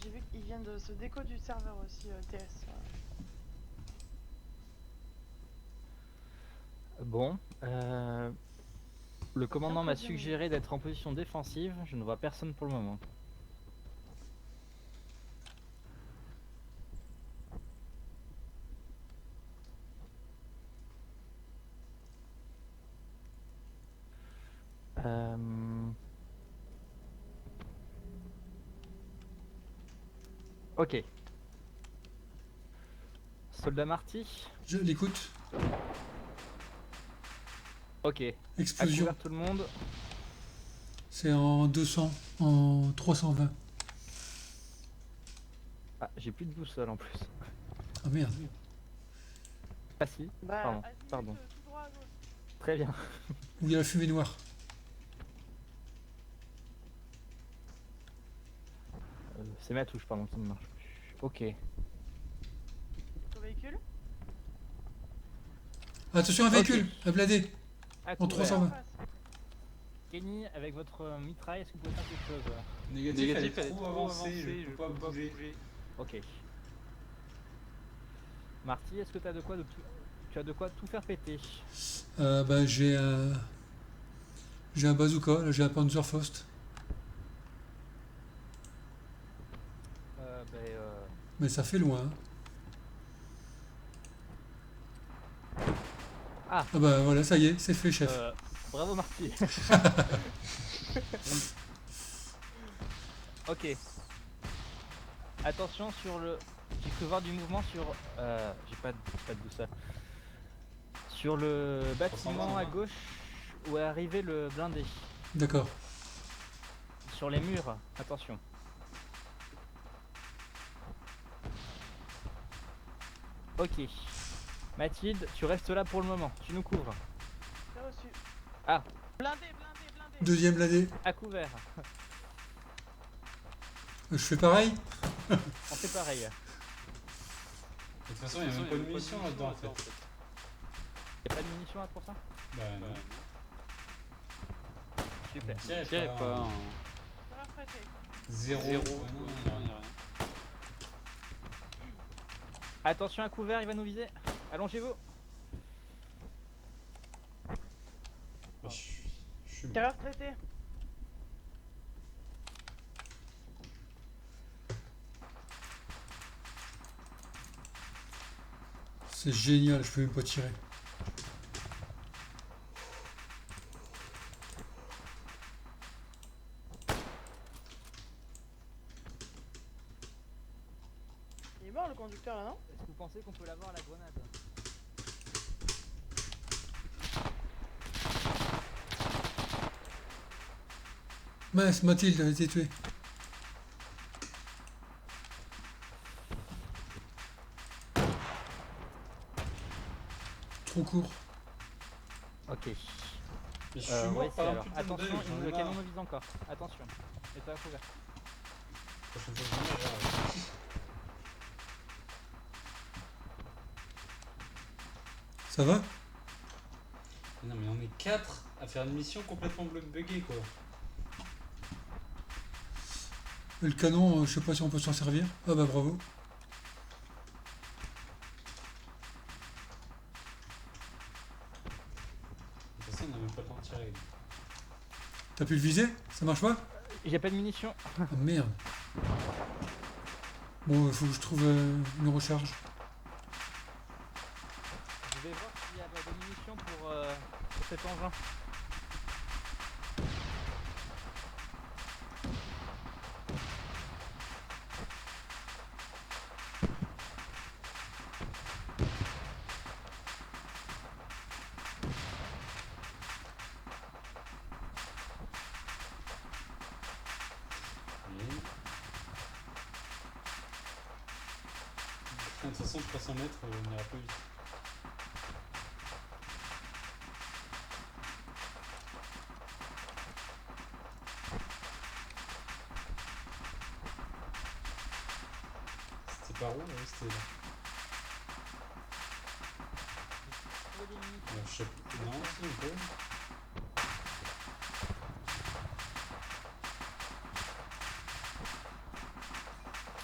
J'ai vu qu'il vient de se déco du serveur aussi, TS. Bon, le commandant m'a bien, suggéré d'être en position défensive. Je ne vois personne pour le moment. Ok. Soldat Marty. Je l'écoute. Ok. À Explosion. couvert tout le monde. C'est en 200, en 320. Ah, j'ai plus de boussole en plus. Ah merde. Ah si, Bah, Pardon, azimut, pardon. tout droit à gauche. très bien. Où il y a la fumée noire. C'est ma touche, pardon, qui ne marche plus. Ok. Au véhicule. Attention, un véhicule, un blindé, À en couvert. 320. En face. Kenny, avec votre mitraille, est-ce que vous pouvez faire quelque chose? Négatif, elle est trop avancée, je peux pas bouger. Ok. Marty, est-ce que tu as de quoi tu as de quoi tout faire péter? Bah, j'ai un bazooka, là j'ai un Panzerfaust. Mais ça fait loin. Hein. Ah. Ah bah voilà, ça y est, c'est fait, chef. Bravo Marty. Ok. Attention sur le. J'ai cru voir du mouvement sur. J'ai pas de boussole. Sur le bâtiment à gauche où est arrivé le blindé. D'accord. Sur les murs, attention. Ok. Mathilde, tu restes là pour le moment. Tu nous couvres. C'est reçu. Ah. Blindé, blindé, blindé. Deuxième blindé. À couvert. Je fais pareil. On fait pareil. De toute façon, il n'y a même pas de munitions là-dedans en fait. Y'a pas de munitions là pour ça? Bah non. Super. Tirez pas. pas. Tireur prêté. Zéro. Zéro. Ouais, non, il y a rien. Attention à couvert, il va nous viser. Allongez-vous. Bah, je suis mort. Tireur traité. C'est génial, je peux même pas tirer. Il est mort le conducteur là, non? Est-ce que vous pensez qu'on peut l'avoir à la grenade? Mince, Mathilde a été tuée. Trop court. Ok. Mais je suis On va mort essayer par un alors. putain de Attention, deuil, j'en ai le canon marre. nous vise encore. Attention. Mets-toi à couvert. Prochaine fois, je vais mourir, Ça va? Non mais on est 4 à faire une mission complètement buggée quoi. Le canon, je sais pas si on peut s'en servir. Ah bah bravo. De toute façon, on n'a même pas le temps de tirer. T'as pu le viser? Ça marche pas? J'ai pas de munitions. Ah merde. Bon, il faut que je trouve une recharge. Je vais voir s'il y a des munitions pour cet engin. De toute façon, 300 mètres, on n'ira pas vite. C'était par où? Oui, c'était là. Je sais pas. Non, si, on peut.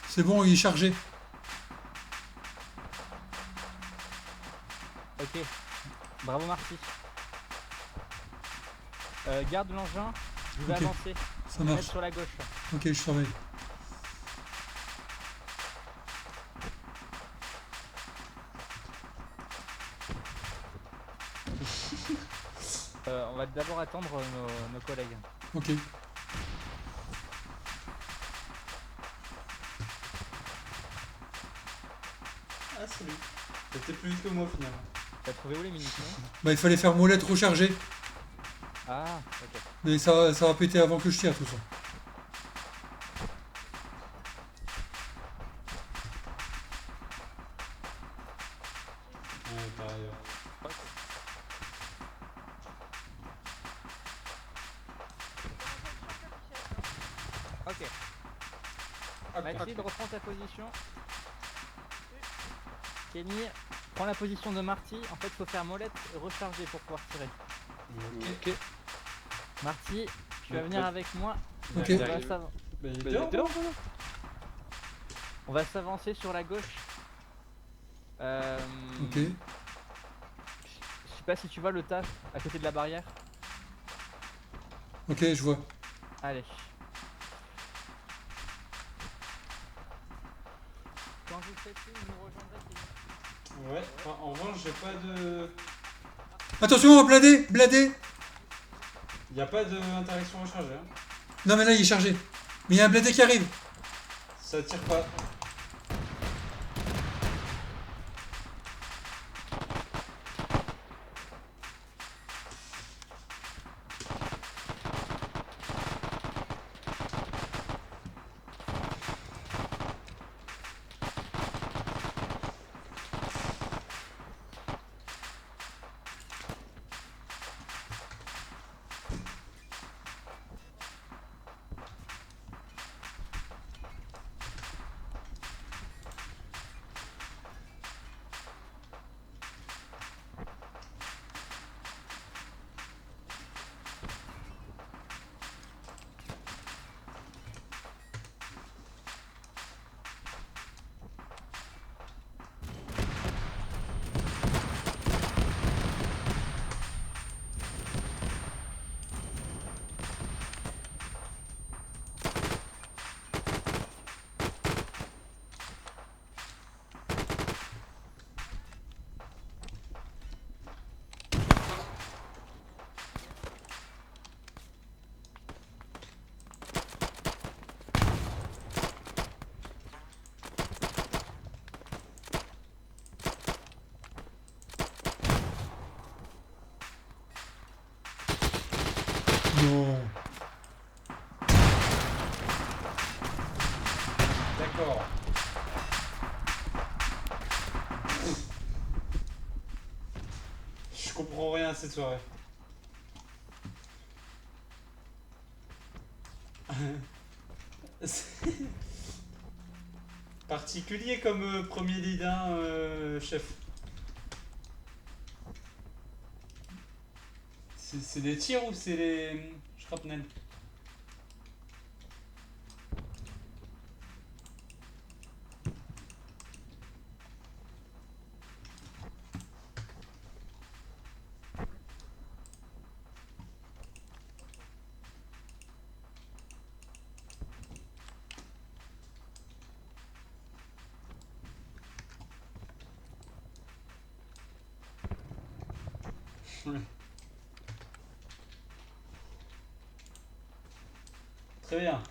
C'est bon, il est chargé. Ok. Bravo Marty. Garde l'engin. Je vais Ok. avancer. Ça Mettre marche. sur la gauche. Ok, je surveille. On va d'abord attendre nos collègues. Ok. Ah, c'est lui. C'était plus vite que moi finalement. T'as trouvé où les munitions? Bah, il fallait faire molette recharger. Ah, ok. Mais ça va péter avant que je tire tout ça. Ouais, pareil. Ok. Mathilde, reprends ta position. Kenny, prends la position de Marty. En fait, il faut faire molette et recharger pour pouvoir tirer. Ok. Marty, tu vas venir avec moi. Ok. On va s'av- Bah, il est Bah, dehors, dehors, voilà. on va s'avancer sur la gauche. Ok. Je sais pas si tu vois le tas à côté de la barrière. Ok, je vois. Allez. Quand vous faites signe, vous nous rejoindrez. Kenny. Ouais, enfin, en revanche, j'ai pas de. Attention, blindé, blindé. Y a pas d'interaction rechargée. Hein. Non, mais là, il est chargé. Mais il y a un blindé qui arrive. Ça tire pas. Non. D'accord. Je comprends rien à cette soirée. C'est particulier comme premier lead, hein, chef. C'est des tirs ou c'est les shrapnel? Très bien.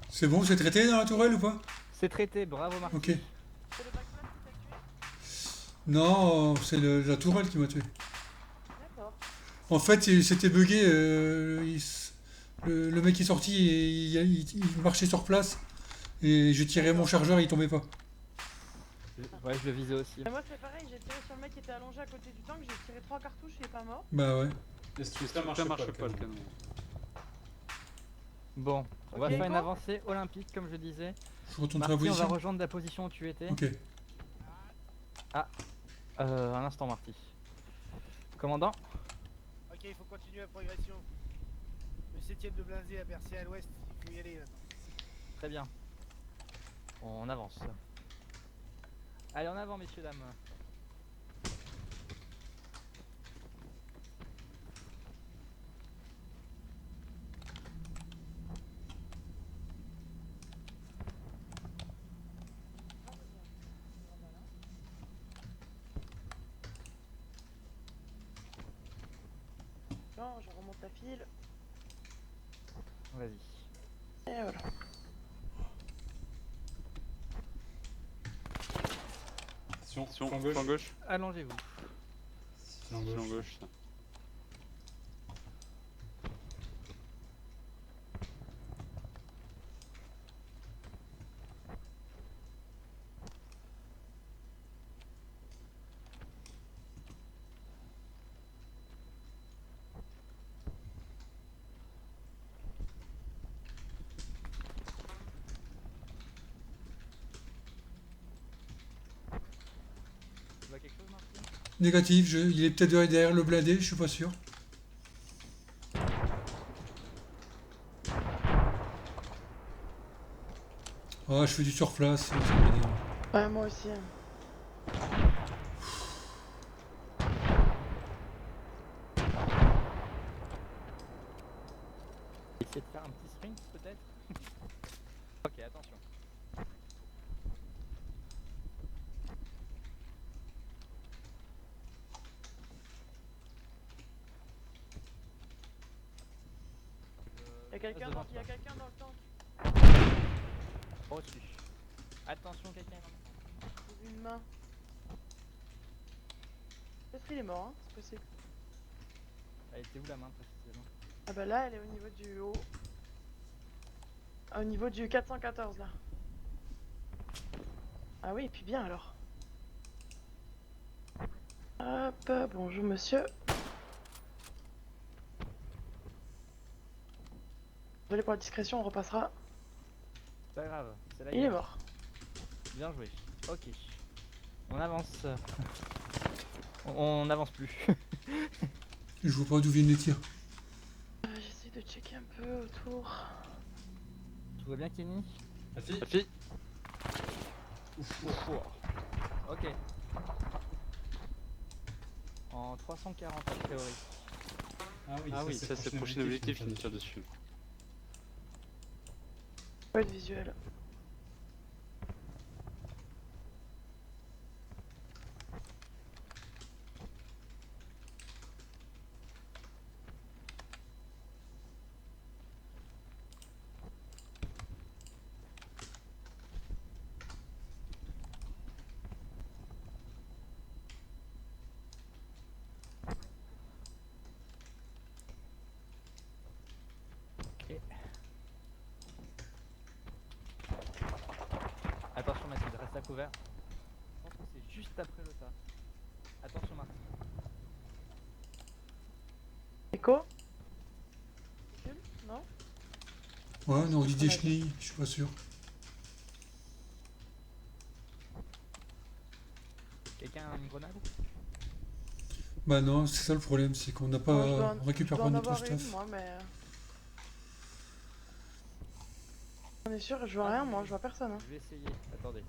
C'est bon, c'est traité dans la tourelle ou pas? C'est traité, bravo Marty. Ok. C'est le Batman qui t'a tué? Non, c'est la tourelle qui m'a tué. D'accord. En fait, il s'était bugué. le mec est sorti et il marchait sur place. Et je tirais mon chargeur et il tombait pas. Ouais, je le visais aussi. Et moi c'est pareil, j'ai tiré sur le mec qui était allongé à côté du tank, j'ai tiré 3 cartouches, il est pas mort. Bah ouais. Destructeur Ça marche marche pas le canon. canon. Bon, on va Ok. faire une avancée olympique, comme je disais. Je retourne sur la Marty, on va position. rejoindre la position où tu étais. Ok. Un instant, Marty. Commandant, Ok, il faut continuer la progression. Le 7ème de Blinzé a percé à l'ouest, il faut y aller maintenant. très bien. On avance. Allez, en avant, messieurs, dames. Non, je remonte la file. Vas-y. Et voilà. Attention, Flanc flanc gauche. gauche. Allongez-vous. Flanc Flanc gauche. gauche. Ça. Tu vois quelque chose, Marty? Négatif, il est peut-être derrière le blindé, je suis pas sûr. Ah, je fais du surplace, ça m'énerve. Ouais, moi aussi. Essayer de faire un petit sprint, peut-être? Ok, attention. Y'a quelqu'un Devant dans, toi. le tank. Au-dessus. Attention, quelqu'un est dans le tank. J'ai vu une main. Peut-être qu'il est mort, hein, c'est possible. Elle était où la main précisément? Ah bah là, elle est au niveau du haut. Au niveau du 414 là. Ah oui, et puis bien alors. Hop, bonjour monsieur. Désolé pour la discrétion, on repassera. C'est pas grave, c'est la Il est guerre. mort. Bien joué. Ok. On avance. On n'avance plus. Je vois pas d'où viennent les tirs. J'essaie de checker un peu autour. Tout va bien, Kenny? La fille. La fille. Ok. En 340 a priori. Ah oui, ça c'est le prochain objectif, il nous tire dessus. Pas de visuel. Attention Mathilde, reste à couvert. Je pense que c'est juste après le tas. Attention Martin. Echo. Visuel. Non. Ouais, on aurait dit des chenilles, je suis pas sûr. Quelqu'un a une grenade? Bah non, c'est ça le problème, c'est qu'on n'a pas, Moi, je dois on récupère je pas dois en notre avoir une, stuff. moi, mais. On est sûr, je vois rien, moi, je vois personne. Hein. Je vais essayer. Attendez.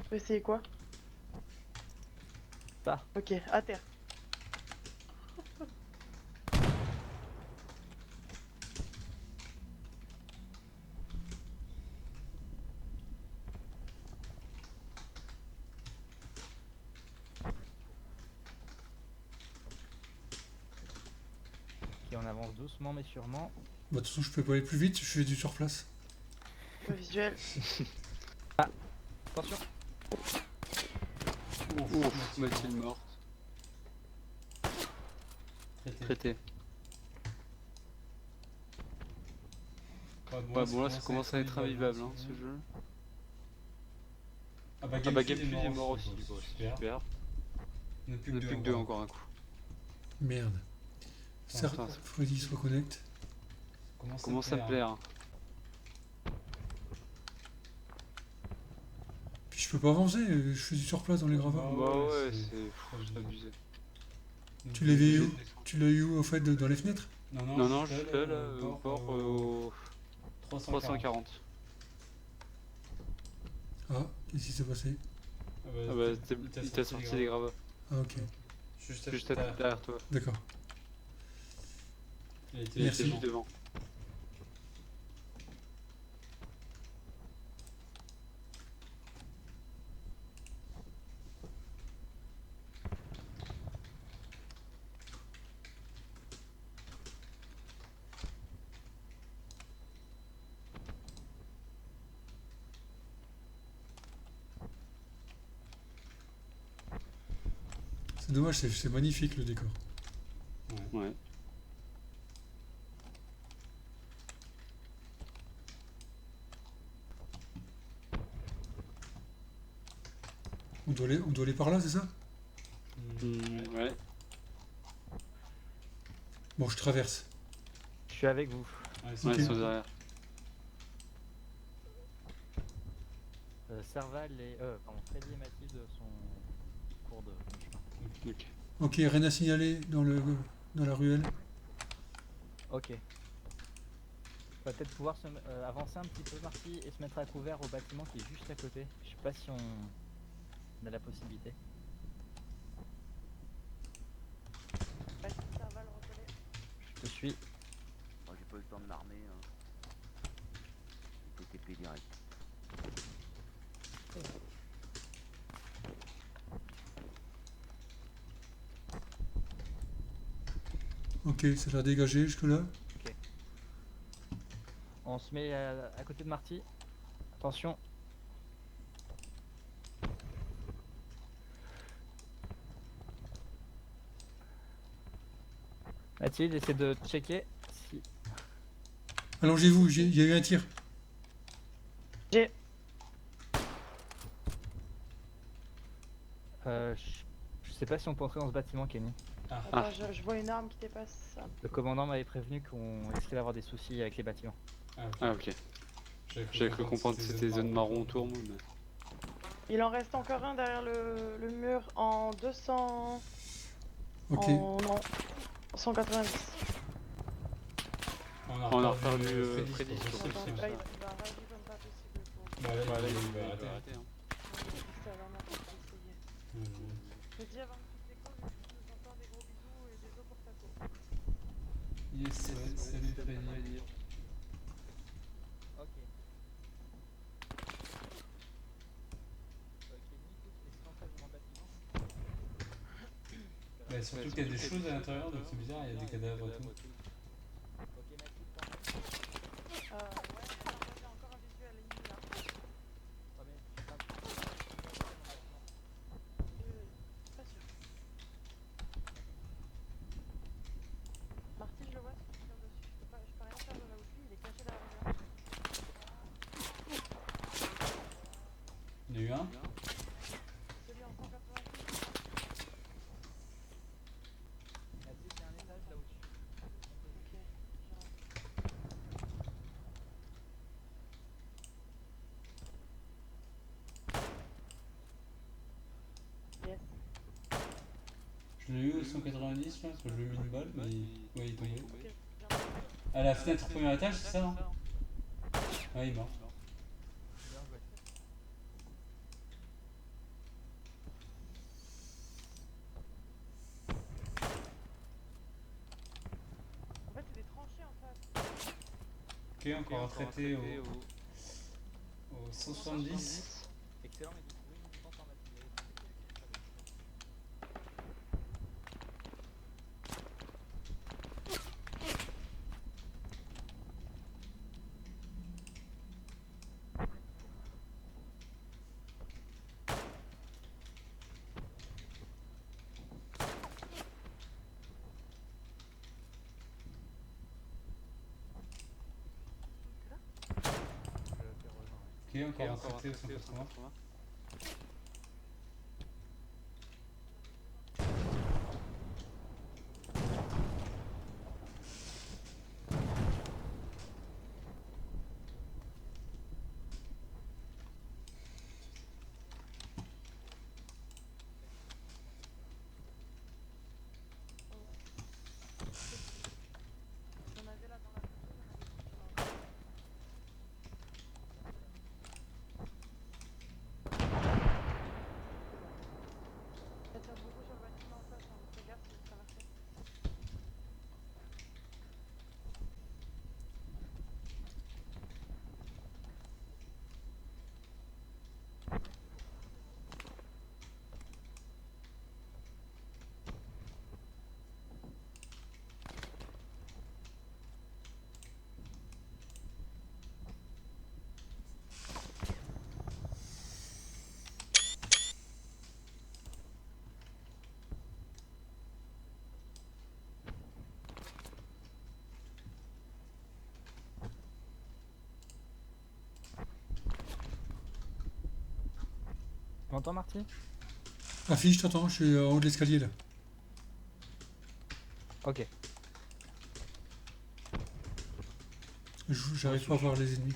Tu veux essayer quoi? Ça. Ok, à terre. Ok, on avance doucement mais sûrement. Bah de toute façon, je peux pas aller plus vite, je fais du surplace. Pas visuel. Attention. Ouf, Mathilde morte. Traité. Ouais, Ouais, bon là ça commence à être invivable hein, ce jeu. Ah bah Ah bah Gamefuse Gamefuse est mort aussi. aussi, bon, Super. super. On n'a plus On que n'a plus que 2 encore un coup. Merde. Certes, Attends, Freddy se reconnecte. commence à me plaire. Puis je peux pas avancer, je suis sur place dans les gravats. Bah ouais, c'est c'est abusé. Tu l'as vu où? Tu l'as eu où, en fait, dans les fenêtres? Non, non, je suis là, au bord, au 340. Ah, qu'est-ce qui s'est passé? Ah bah, il t'a sorti des gravats. Ah, ok. Juste derrière toi. D'accord. Il était Merci. juste devant. C'est dommage, c'est magnifique le décor. Ouais. On doit aller par là, c'est ça? Ouais. Bon, je traverse. Je suis avec vous. Ouais, Ok. ils sont derrière. Serval et. Pardon, Freddy et Mathilde sont en cours de chemin. Ok. Ok, rien à signaler dans la ruelle. Ok. On va peut-être pouvoir avancer un petit peu, Marty, et se mettre à couvert au bâtiment qui est juste à côté. Je sais pas si on a la possibilité. Vas-y, ça va le recoller. Je te suis. Moi j'ai pas eu le temps de m'armer. Hein. J'ai TP direct. Ok, ça a l'air dégagé jusque-là. On se met à côté de Marty. Attention. Mathilde, essaie de checker si. Allongez-vous, il y a eu un tir. Je sais pas si on peut entrer dans ce bâtiment, Kenny. Attends, je vois une arme qui dépasse. Le commandant m'avait prévenu qu'on risquait d'avoir des soucis avec les bâtiments. Ah ok. J'avais cru comprendre que c'était zone marron autour moi. Mais... Il en reste encore un derrière le mur en 200. Ok. Non, 190. On a reperdu Freddy sur Attends, ce là, il va rager comme pas possible pour. Bah là, Bah là, il va arrêter. arrêter. Hein. C'est vraiment pas essayer. Je te dis avant que tu t'écoles, je vous entends des gros bisous et des os pour ta peau. Yes, ouais, salut Freddy. Ok. Bah, surtout qu'il y a des choses à l'intérieur, donc c'est bizarre, il y a des cadavres et tout. Ouais, j'ai encore un visuel ennemi là. Pas sûr. Marty, je le vois, si tu tires dessus, je peux rien faire de là où je suis, il est caché derrière le mur. Il y en a eu un. Celui en 190. Ok, yes. Je l'ai eu au 190 là, parce que je lui ai mis une balle, mais ouais, il est tombé. Ok, bien. À la fenêtre premier étage, c'est ça non? Ouais, il est mort. En fait, c'est des tranchées en face. Ok, encore un traité au 170. Excellent, mais du coup, oui, je pense en matinée. Ok, encore un traité au 180. Il y en avait là dans la photo, il y en avait plus sur la route. Ça tire beaucoup sur le bâtiment en face, hein, donc fais gaffe si vous traversez. Tu m'entends, Marty? Affiche, t'entends, je suis en haut de l'escalier là. Ok. J'arrive pas à voir les ennemis.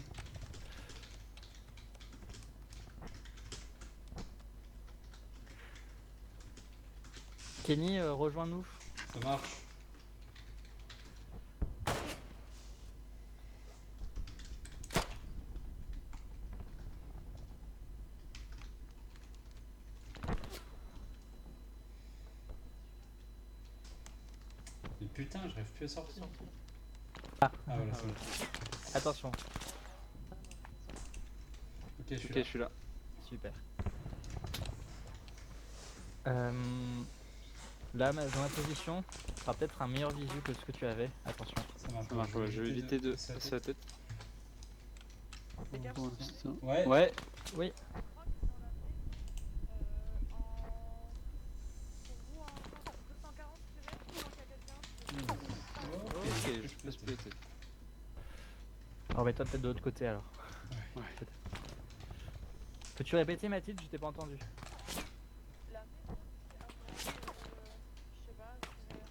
Kenny, rejoins-nous. Ça marche. Mais putain, j'arrive plus à sortir. Ah. Ah voilà, c'est bon. Attention. Ok, je suis Ok, là. je suis là. Super. Là, dans ma position, tu sera peut-être un meilleur visu que ce que tu avais. Attention. Ça marche. Ça marche, ouais, je vais éviter de passer la tête. Fais gaffe Pour aussi, hein. l'instant. Ouais. Ouais, Oui. Je crois que dans la maison, pour vous, un peu 140 tirés, je crois qu'il y a quelqu'un. ok, je passe plus la tête. Alors, mets-toi peut-être de l'autre côté alors. Ouais. Peut-être. Peux-tu répéter, Mathilde? Je t'ai pas entendu. La maison qui est à côté, je sais pas, je dirais...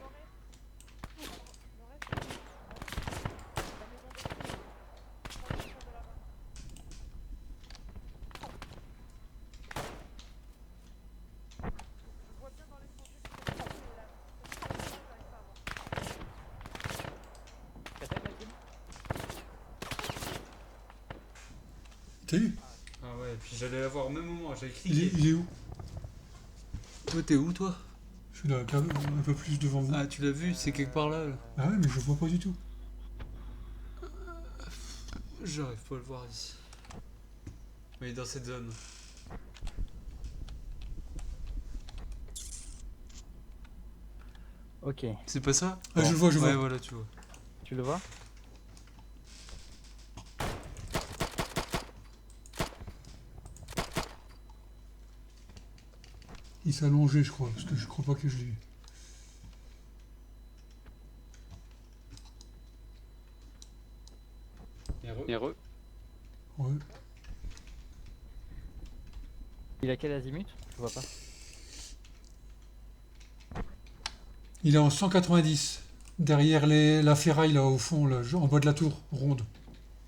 Nord-est, c'est... La maison de... Je crois que c'est de là-bas. Je vois bien dans l'étranger que c'est la maison, mais j'arrive pas à voir. Répète, Mathilde. T'as vu? Ah ouais, et puis j'allais la voir au même moment, j'avais Il est, cliqué. il est où? Toi, t'es où, toi? Je suis là, un peu plus devant vous. Ah, tu l'as vu, c'est quelque part là. Ah ouais, mais je vois pas du tout. J'arrive pas à le voir ici. Mais il est dans cette zone. Ok. C'est pas ça? Ah, je le vois, je Ouais, vois. voilà, tu vois. Tu le vois? Il s'est allongé, je crois, parce que je crois pas que je l'ai vu. Et Heureux. Ouais. Il a quel azimut? Je vois pas. Il est en 190, derrière la ferraille là au fond, là, en bas de la tour, ronde.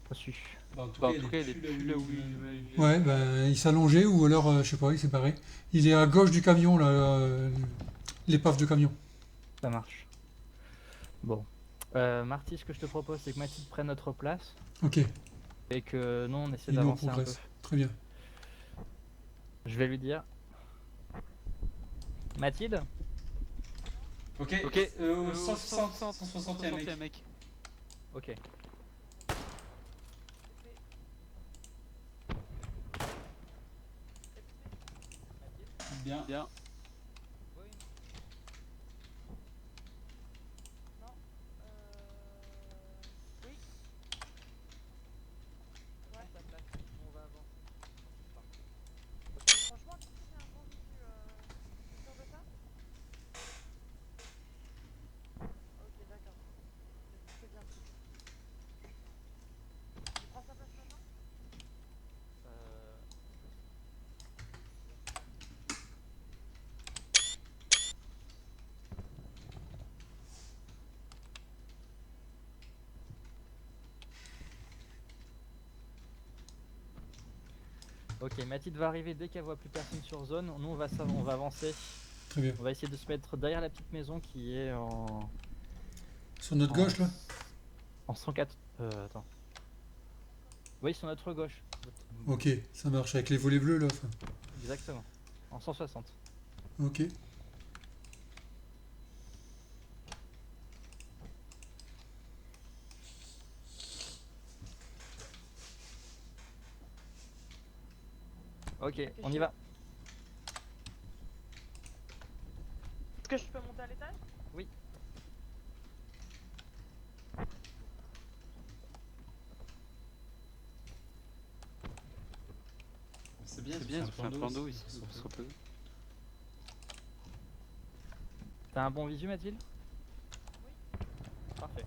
Reçu. bah, en tout Bah, en cas, tout cas, il est plus là où il... Ouais, ben il s'est allongé ou alors, je sais pas, il s'est barré. Il est à gauche du camion, là, l'épave de camion. Ça marche. Bon. Marty, ce que je te propose, c'est que Mathilde prenne notre place Ok, et que nous, on essaie et nous on d'avancer un peu. progresse. Très bien. Je vais lui dire. Mathilde? Ok, Ok, au 160, 160, il y a un mec. mec. Ok. Bien. Bien. Non. Oui. Ouais. Franchement, si c'est un bon visu, t'es sûr de ça? Ok, d'accord. C'est bien. Tu prends sa place maintenant? Ok, Mathilde va arriver dès qu'elle voit plus personne sur zone. Nous on va avancer. Très bien. On va essayer de se mettre derrière la petite maison qui est en... Sur notre gauche, là? En 104... attends. Oui, sur notre gauche. Ok, ça marche. Avec les volets bleus, là. Enfin, Exactement. En 160. ok. Ok, on y va. Est-ce que je peux monter à l'étage? C'est bien, C'est bien, ça fait un plan d'eau ici. On se repose. T'as un bon visu, Mathilde? Parfait.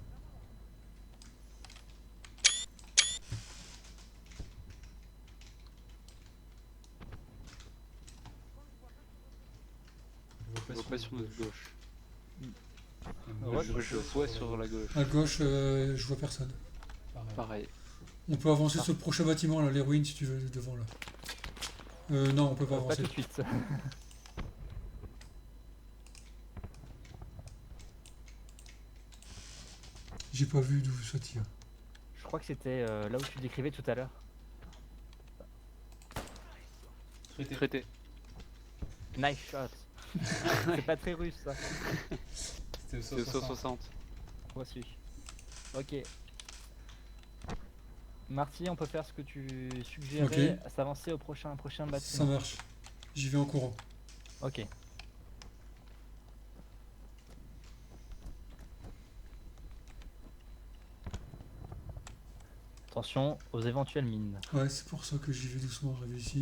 Je On va pas sur notre gauche. Moi, Moi je vois sur la gauche. À gauche, je vois personne. Pareil. On peut avancer sur le prochain bâtiment, là, les ruines, si tu veux, devant, là. Non, on peut pas Pas avancer. tout de suite. J'ai pas vu d'où ça tire. Je crois que c'était là où tu décrivais tout à l'heure. Traité. Nice shot. C'est pas très russe ça. C'était C'est au 160. Moi aussi. Ok. Marty, on peut faire ce que tu suggérais, s'avancer au prochain Ça bâtiment. marche. J'y vais en courant. Ok. Attention aux éventuelles mines. Ouais, c'est pour ça que j'y vais doucement arriver ici.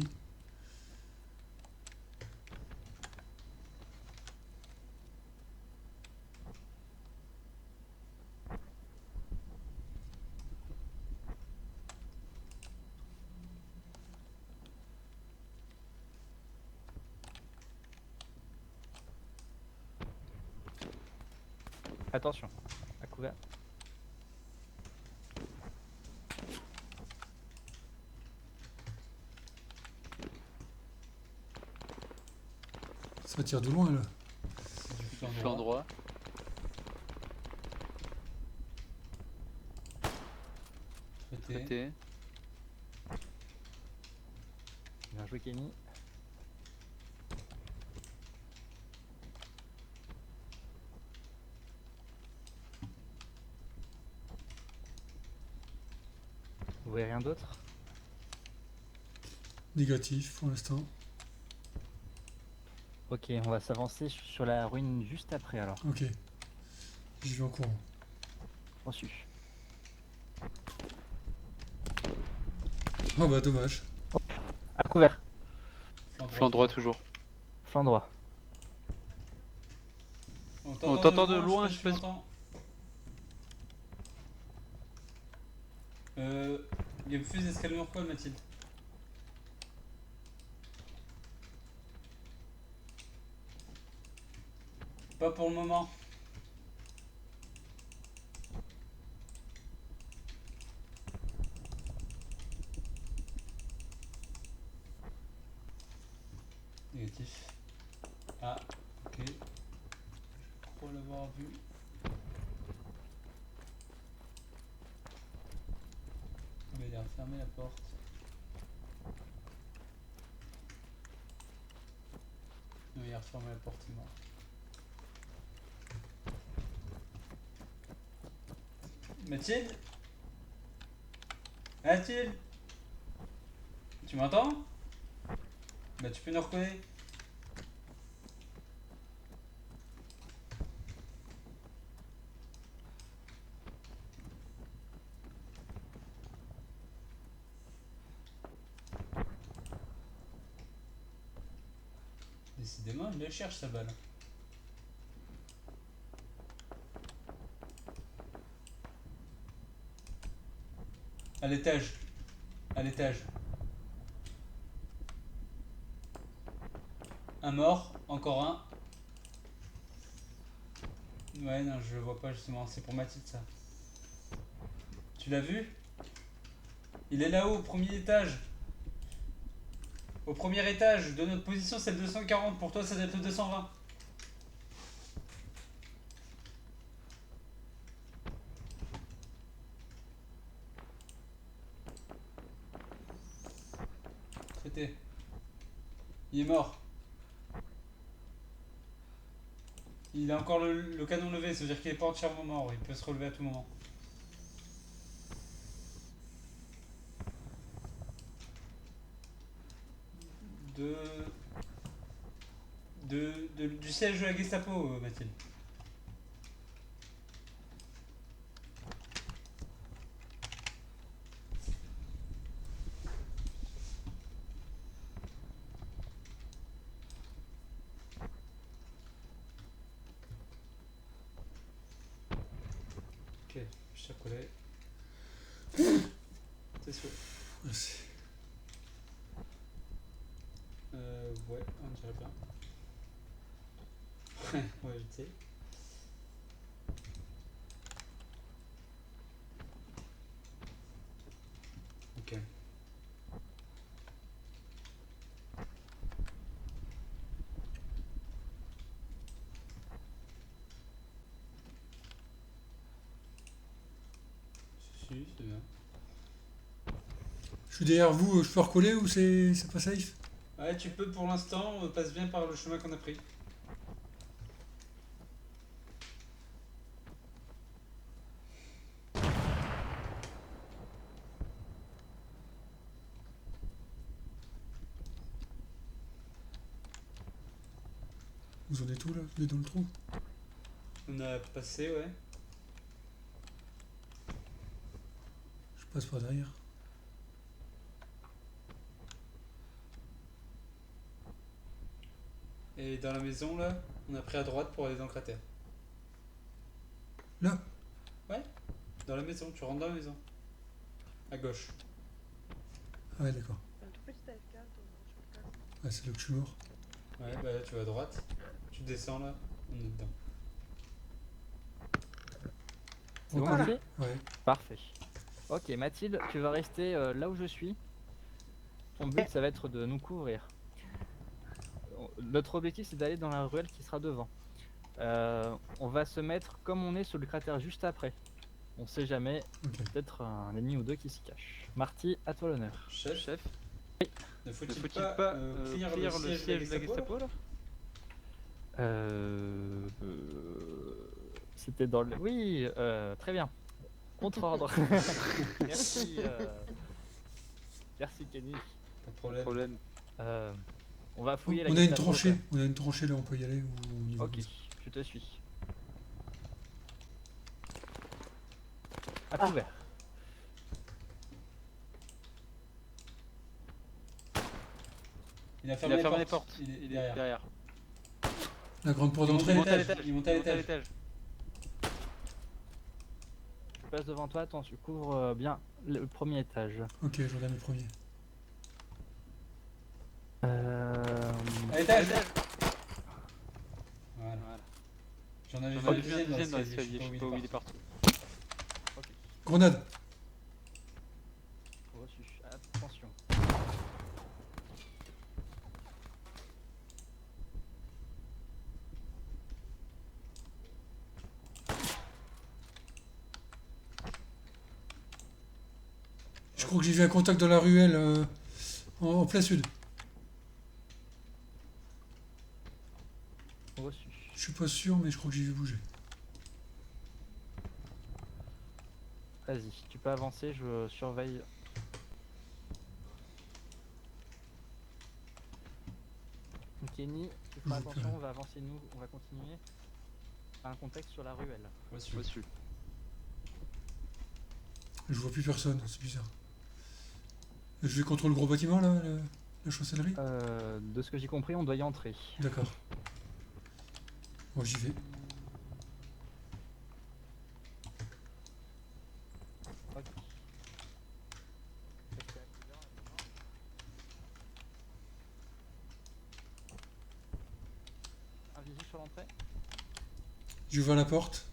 Attention, à couvert. Ça tire de loin, là. Flanc droit. Traité. Bien joué Kenny. Vous voyez rien d'autre? Négatif, pour l'instant. Ok, on va s'avancer sur la ruine juste après alors. Ok. J'y vais en courant. Reçu. Oh bah, dommage. À couvert. Flanc droit toujours. Flanc droit. On t'entend de loin, je je sais pas. Game Fuse escalade quoi, Mathilde? Pas pour le moment. Négatif. Ah, ok. Je crois l'avoir vu. Mais il a refermé la porte. Non, il a refermé la porte, il est mort. Mathilde? Mathilde? Tu m'entends? Bah tu peux nous reconnaître. Décidément, je la cherche sa balle. À l'étage. À l'étage. Un mort, encore un. Ouais, non, je le vois pas justement. C'est pour Mathilde ça. Tu l'as vu? Il est là-haut, au premier étage. Au premier étage de notre position, c'est le 240. Pour toi, ça doit être le 220. Traité. Il est mort. Il a encore le canon levé, ça veut dire qu'il est pas entièrement mort. Il peut se relever à tout moment. Du siège de la Gestapo, Mathilde. Ok, je t'ai collé. C'est sûr. Merci. Ouais, on dirait bien. Ouais, on va éviter. Ok. Si, c'est bien. Je suis derrière vous, je peux recoller ou c'est pas safe? Ouais, tu peux pour l'instant, on passe bien par le chemin qu'on a pris. Vous en êtes où là? Vous êtes dans le trou? On a passé, ouais. Je passe par derrière. Et dans la maison, là, on a pris à droite pour aller dans le cratère. Là? Ouais, dans la maison, tu rentres dans la maison. À gauche. Ah ouais, d'accord. Un tout petit AFK, sur le casque. Ah, c'est là que je suis mort. Ouais, bah là, tu vas à droite. Tu descends là, on est dedans. C'est bon, Ok. Mathilde? Ouais. Parfait. Ok, Mathilde, tu vas rester là où je suis. Ton but, ça va être de nous couvrir. Notre objectif, c'est d'aller dans la ruelle qui sera devant. On va se mettre comme on est sur le cratère juste après. On sait jamais, Ok. peut-être un ennemi ou deux qui s'y cache. Marty, à toi l'honneur. Chef, ne Ne faut-il faut-il pas, pas clear le siège de la Gestapo là? C'était dans le... Oui, très bien. Contre-ordre. Merci. Merci Kenny. Pas de problème. Problème. On va fouiller la On a une Gestapo, tranchée. quoi. On a une tranchée là, on peut y aller ou on y va Ok, comme ça. je te suis. À couvert. Il a Il fermé, a fermé les les portes. Il est Il est derrière. derrière. La grande porte Il monte d'entrée. à l'étage. Il monte à l'étage. Je passe devant toi, attends, tu couvres bien le premier étage. Ok, je regarde le premier. À l'étage. Voilà. J'en avais Oh, vu il vient un deuxième dans l'escalier, l'escalier, je sais pas où il est partout. Grenade. Reçu. Attention. Je crois que j'ai vu un contact dans la ruelle en plein sud. Reçu. Je suis pas sûr, mais je crois que j'ai vu bouger. Vas-y, tu peux avancer, je surveille. Kenny, tu feras Ok. attention, on va avancer nous, on va continuer. Un contexte sur la ruelle. Reçu. Reçu. Je vois plus personne, c'est bizarre. Je vais contre le gros bâtiment là, la chancellerie. De ce que j'ai compris, on doit y entrer. D'accord. Bon, j'y vais. Ok. Un visu sur l'entrée. J'ouvre la porte.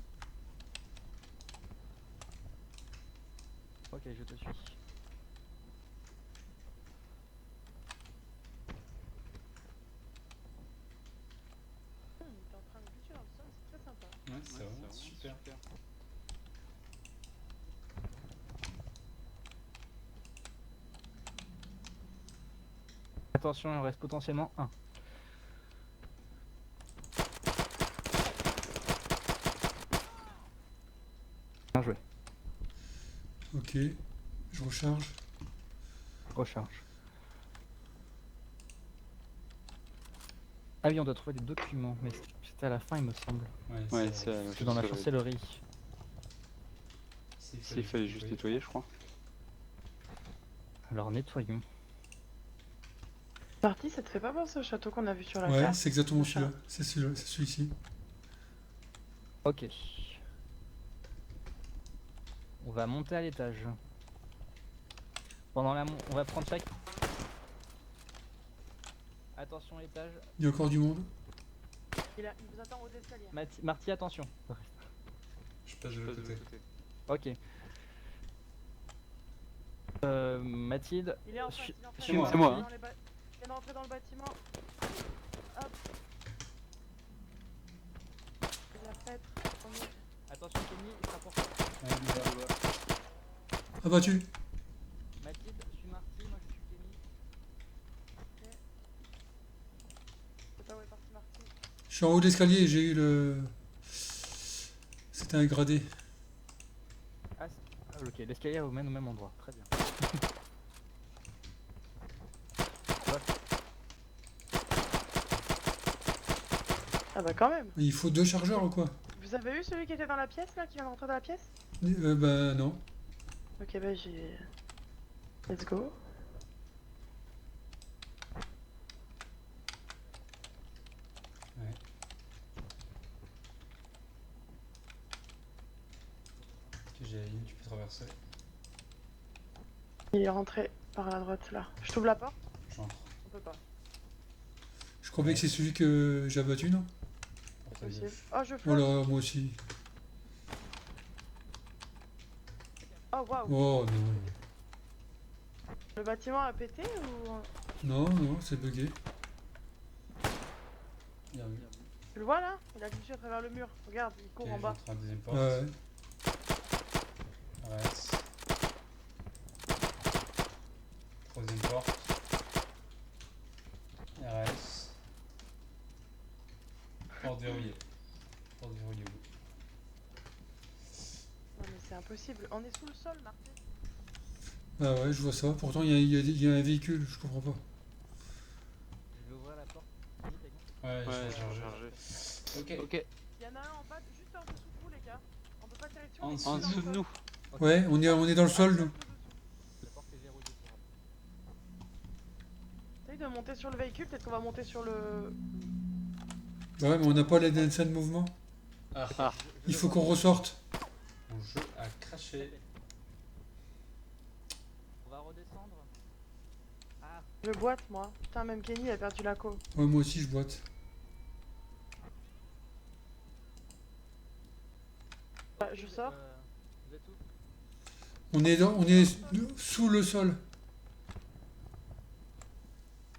Ok, je te suis. Ouais, c'est vraiment super. Attention, il en reste potentiellement un. Bien joué. Ok, je recharge. Recharge. Ah oui, on doit trouver des documents, mais c'était à la fin, il me semble. Ouais, c'est C'est dans la chancellerie. Il fallait juste nettoyer, je crois. Alors nettoyons. Parti, ça te fait pas penser au château qu'on a vu sur la Ouais, carte? c'est exactement celui-là. C'est celui-là, c'est celui-ci. Ok. On va monter à l'étage. Pendant la on va prendre chaque... Attention à l'étage. Il y a encore du monde. Il vous attend aux escaliers. Marty, attention. Je passe de l'autre côté. Ok. Mathilde, Il est en face, il est en face. suis-moi. C'est moi, hein. Il vient d'entrer dans le bâtiment. Hop. Il a fait. attention Kenny, il sera pour toi. Abattu. Mathilde, je suis Marty, moi je suis Kenny. C'est pas où est parti Marty. Je suis en haut d'escalier et j'ai eu le... C'était un gradé. Ah, ok, l'escalier mène au même endroit, très bien. Ah bah quand même. Il faut 2 chargeurs ou quoi? Vous avez vu celui qui était dans la pièce là, qui vient d'entrer dans la pièce? Bah non. Ok bah j'ai... Let's go. Ok, j'ai la ligne, tu peux traverser. Il est rentré par la droite là. Je t'ouvre la porte? J'entre. On peut pas. Je crois bien que c'est celui que j'ai abattu, non? Porte à Possible. gauche. Oh je Oh flotte. là, moi aussi. Oh waouh. Oh non. Le bâtiment a pété ou... Non, non, c'est bugué. Bien vu. Tu le vois là? Il a glissé à travers le mur. Regarde, il court Ok, en bas. j'entre à la deuxième porte. Ouais. Reste. Troisième porte. RS. Porte verrouillée. Porte verrouillée. oui. Non mais c'est impossible. On est sous le sol Marty. Ah ouais, je vois ça. Pourtant, il y a un véhicule, je comprends pas. Je vais ouvrir la porte. Ouais, Ouais, je j'ai suis rechargé. Ok. Ok, Il y en a un en bas, juste en dessous de vous les gars. On peut pas tirer dessus. En on est en dans le dessous de sol. nous. Ouais, on est dans le sol, nous. La porte est verrouillée. Essaye de monter sur le véhicule, peut-être qu'on va monter sur le... Bah ouais, mais on n'a pas la DNC de mouvement. Ah, Il faut qu'on ressorte. mon jeu a craché. On va redescendre. Ah, Je boite moi. Putain, même Kenny a perdu la co. Ouais, moi aussi, je boite. Bah, je sors. Vous êtes où? On est sous le sol.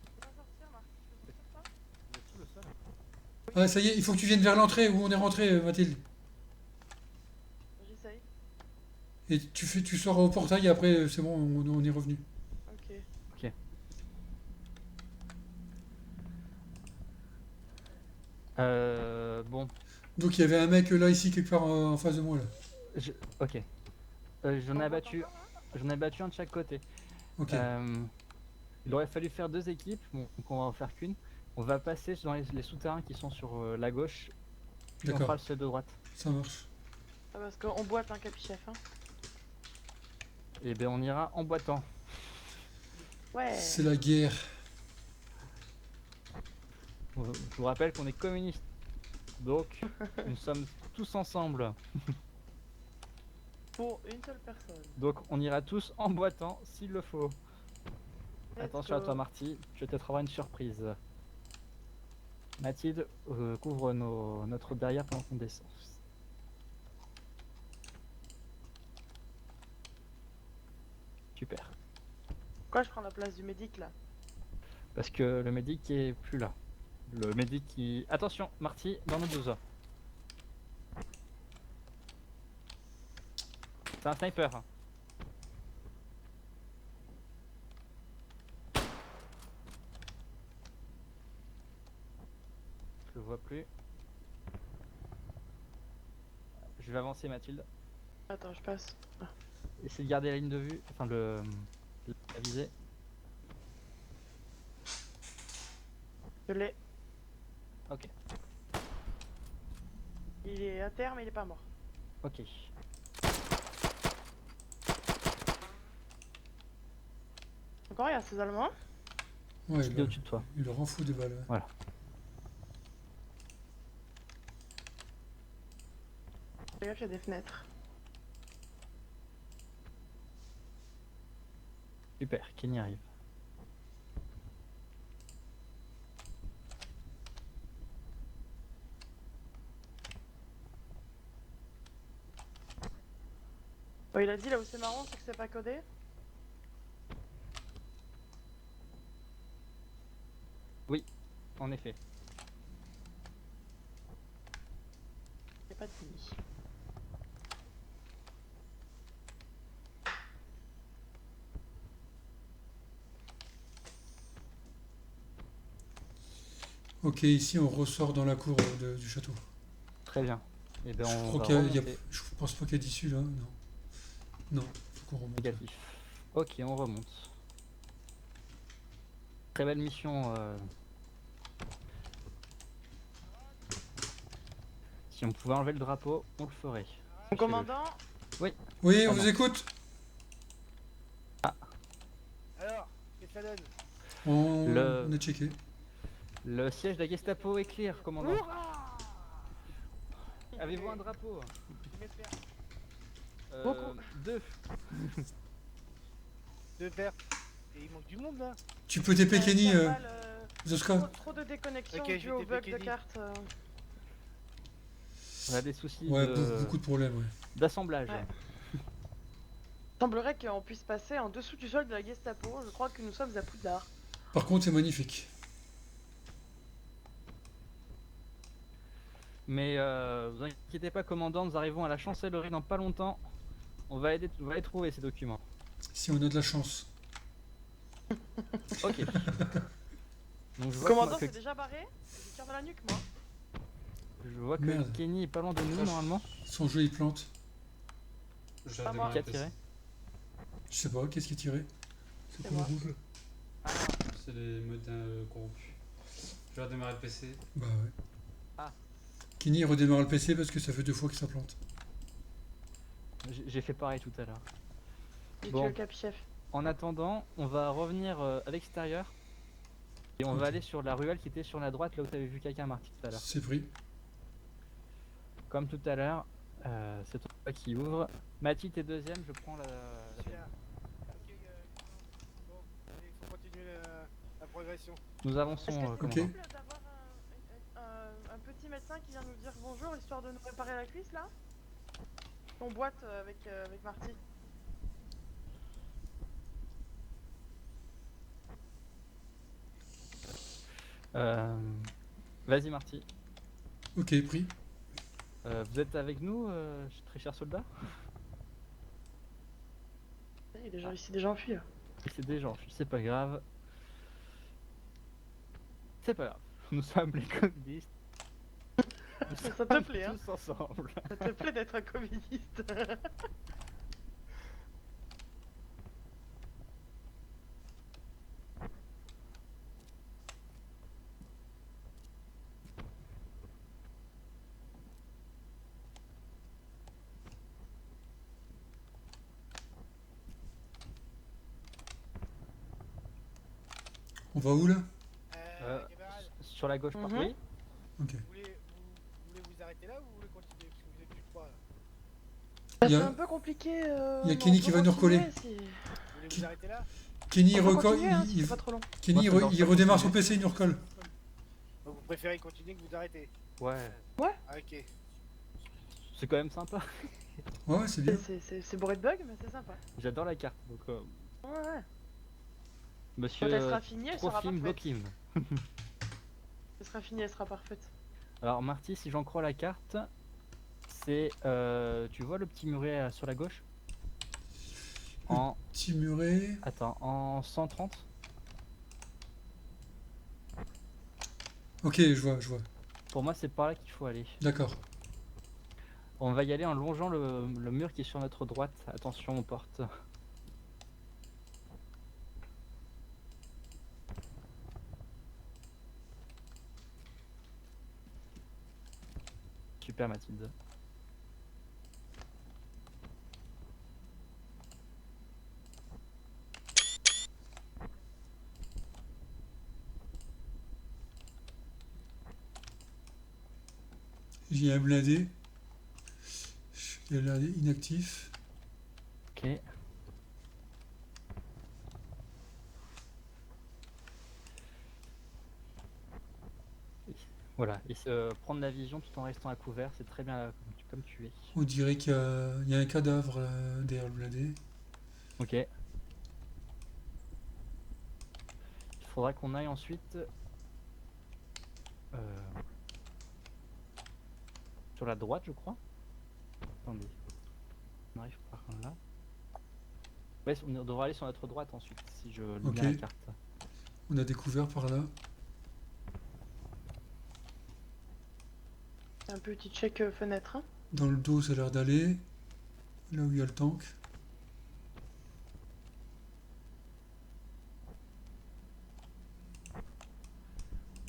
Je peux pas sortir Marty, je peux sortir ça? Vous êtes sous le sol? Ah, ça y est, il faut que tu viennes vers l'entrée où on est rentré, Mathilde. J'essaye. Et tu sors au portail et après, c'est bon, on est revenu. Ok. Bon, Donc il y avait un mec là, ici, quelque part en face de moi, là. ok. J'en ai abattu un de chaque côté. Ok. Il aurait fallu faire 2 équipes, bon, donc on va en faire qu'une. On va passer dans les souterrains qui sont sur la gauche, puis on fera D'accord, le seul de droite. ça marche. Ah, parce qu'on boite un capichef hein. Et ben on ira en boitant. Ouais. C'est la guerre. Je vous rappelle qu'on est communistes, donc nous sommes tous ensemble. Pour une seule personne. Donc on ira tous en boitant s'il le faut. Let's Attention à go. toi Marty, je vais peut-être avoir une surprise. Mathilde, couvre notre derrière pendant qu'on descend. Super. Pourquoi je prends la place du médic là? Parce que le médic est plus là. Le médic qui... Attention, Marty, dans nos 2 heures. C'est un sniper. Je le vois plus. Je vais avancer Mathilde. Attends, je passe. Essayez de garder la ligne de vue, enfin la visée. Je l'ai. Ok. Il est à terre, mais il est pas mort. Ok. Encore, il y a ces Allemands. Ouais, Il est au-dessus de toi. il le rend fou de balles. Ouais. Voilà. Fais gaffe, il y a des fenêtres. Super, Kenny arrive. Oh, il a dit là où c'est marrant, c'est que c'est pas codé. En effet. Il n'y a pas de fini. Ok, ici on ressort dans la cour du château. Très bien. Et ben Je on crois va qu'il y a, remonter. je pense pas qu'il y a d'issue là. Non. Non, faut qu'on remonte. Négatif. Ok, on remonte. Très belle mission. Si on pouvait enlever le drapeau, on le ferait. Mon commandant, Oui, on Pardon. vous écoute. Alors, qu'est-ce que ça donne? On est checké. Le siège de la Gestapo est clear, commandant. Hurrah! Avez-vous un drapeau? Je m'espère. Beaucoup. 2. Deux verts. Et il manque du monde là. Tu peux TP Kenny, Zoska. trop de déconnexion Ok, je dû au vais bug TP de Kenny. carte. On a des soucis Ouais, beaucoup de problèmes, ouais. d'assemblage. Ouais. Semblerait qu'on puisse passer en dessous du sol de la Gestapo. Je crois que nous sommes à Poudlard. Par contre, c'est magnifique. Mais vous inquiétez pas, commandant, nous arrivons à la chancellerie dans pas longtemps. On va les trouver ces documents. Si on a de la chance. Ok. Donc je vois Commandant, que, c'est déjà barré. Je tire dans la nuque, moi. je vois que Merde. Kenny est pas loin de nous normalement. Son jeu il plante. Je vais Pas moi. redémarrer Qui a le PC. tiré? Je sais pas, qu'est-ce qui est tiré? C'est C'est quoi moi. le rouge? C'est les modes corrompus. Je vais redémarrer le PC. Bah ouais. Ah. Kenny redémarre le PC parce que ça fait 2 fois que ça plante. J'ai fait pareil tout à l'heure. J'ai Bon. tué le cap-chef. En attendant, on va revenir à l'extérieur. Et on va aller sur la ruelle qui était sur la droite, là où tu avais vu quelqu'un Marty tout à l'heure. C'est pris. Comme tout à l'heure, c'est toi qui ouvre. Mathilde est deuxième, je prends la Super. Ok, bon, allez, il faut continuer la progression. Nous Est-ce que avançons, c'est commandant. possible d'avoir un petit médecin qui vient nous dire bonjour, histoire de nous réparer la cuisse, là? On boite avec Marty. Vas-y Marty. Ok, pris. Vous êtes avec nous, très cher soldat? Il y a des gens ici, des gens enfuis, là. C'est des gens, c'est pas grave. C'est pas grave. Nous sommes les communistes. Ça te plaît, hein? Tous ensemble. Ça te plaît d'être un communiste? On va où là? Camarade, Sur la gauche, par Mhm. oui. Ok. vous voulez vous arrêter là ou vous voulez continuer? Parce que vous êtes plus trois là. Il y C'est a- un peu compliqué. il y a mais Kenny on qui peut va nous continuer recoller. si- Vous voulez Qui- vous arrêter là? Kenny, On peut continuer, hein, si il c'est pas trop long. Kenny, Moi, ça me dérange il pas de redémarre son continuer. PC, il nous recolle. Donc vous préférez continuer que vous arrêter? Ouais. Ah, ok. C'est quand même sympa. Ouais, c'est bien. C'est bourré de bugs, mais c'est sympa. J'adore la carte. Donc, Ouais, ouais. monsieur Quand elle sera finie, elle sera Profim parfaite. Blokim. Elle sera finie, elle sera parfaite. Alors Marty, si j'en crois la carte, c'est tu vois le petit muret sur la gauche? En... Petit muret. Attends, en 130. Ok, je vois, je vois. Pour moi, c'est par là qu'il faut aller. D'accord. On va y aller en longeant le mur qui est sur notre droite. Attention aux portes. Super Mathilde. Il y a un blindé. Il a l'air inactif. Ok. Voilà, et prendre la vision tout en restant à couvert, c'est très bien comme tu es. On dirait il y a un cadavre derrière le blindé. Ok. Il faudra qu'on aille ensuite sur la droite, je crois. Attendez. On arrive par là. Ouais, on devra aller sur notre droite ensuite, si je lis bien la carte. On a découvert par là. Un petit check fenêtre. Hein. Dans le dos, ça a l'air d'aller. Là où il y a le tank.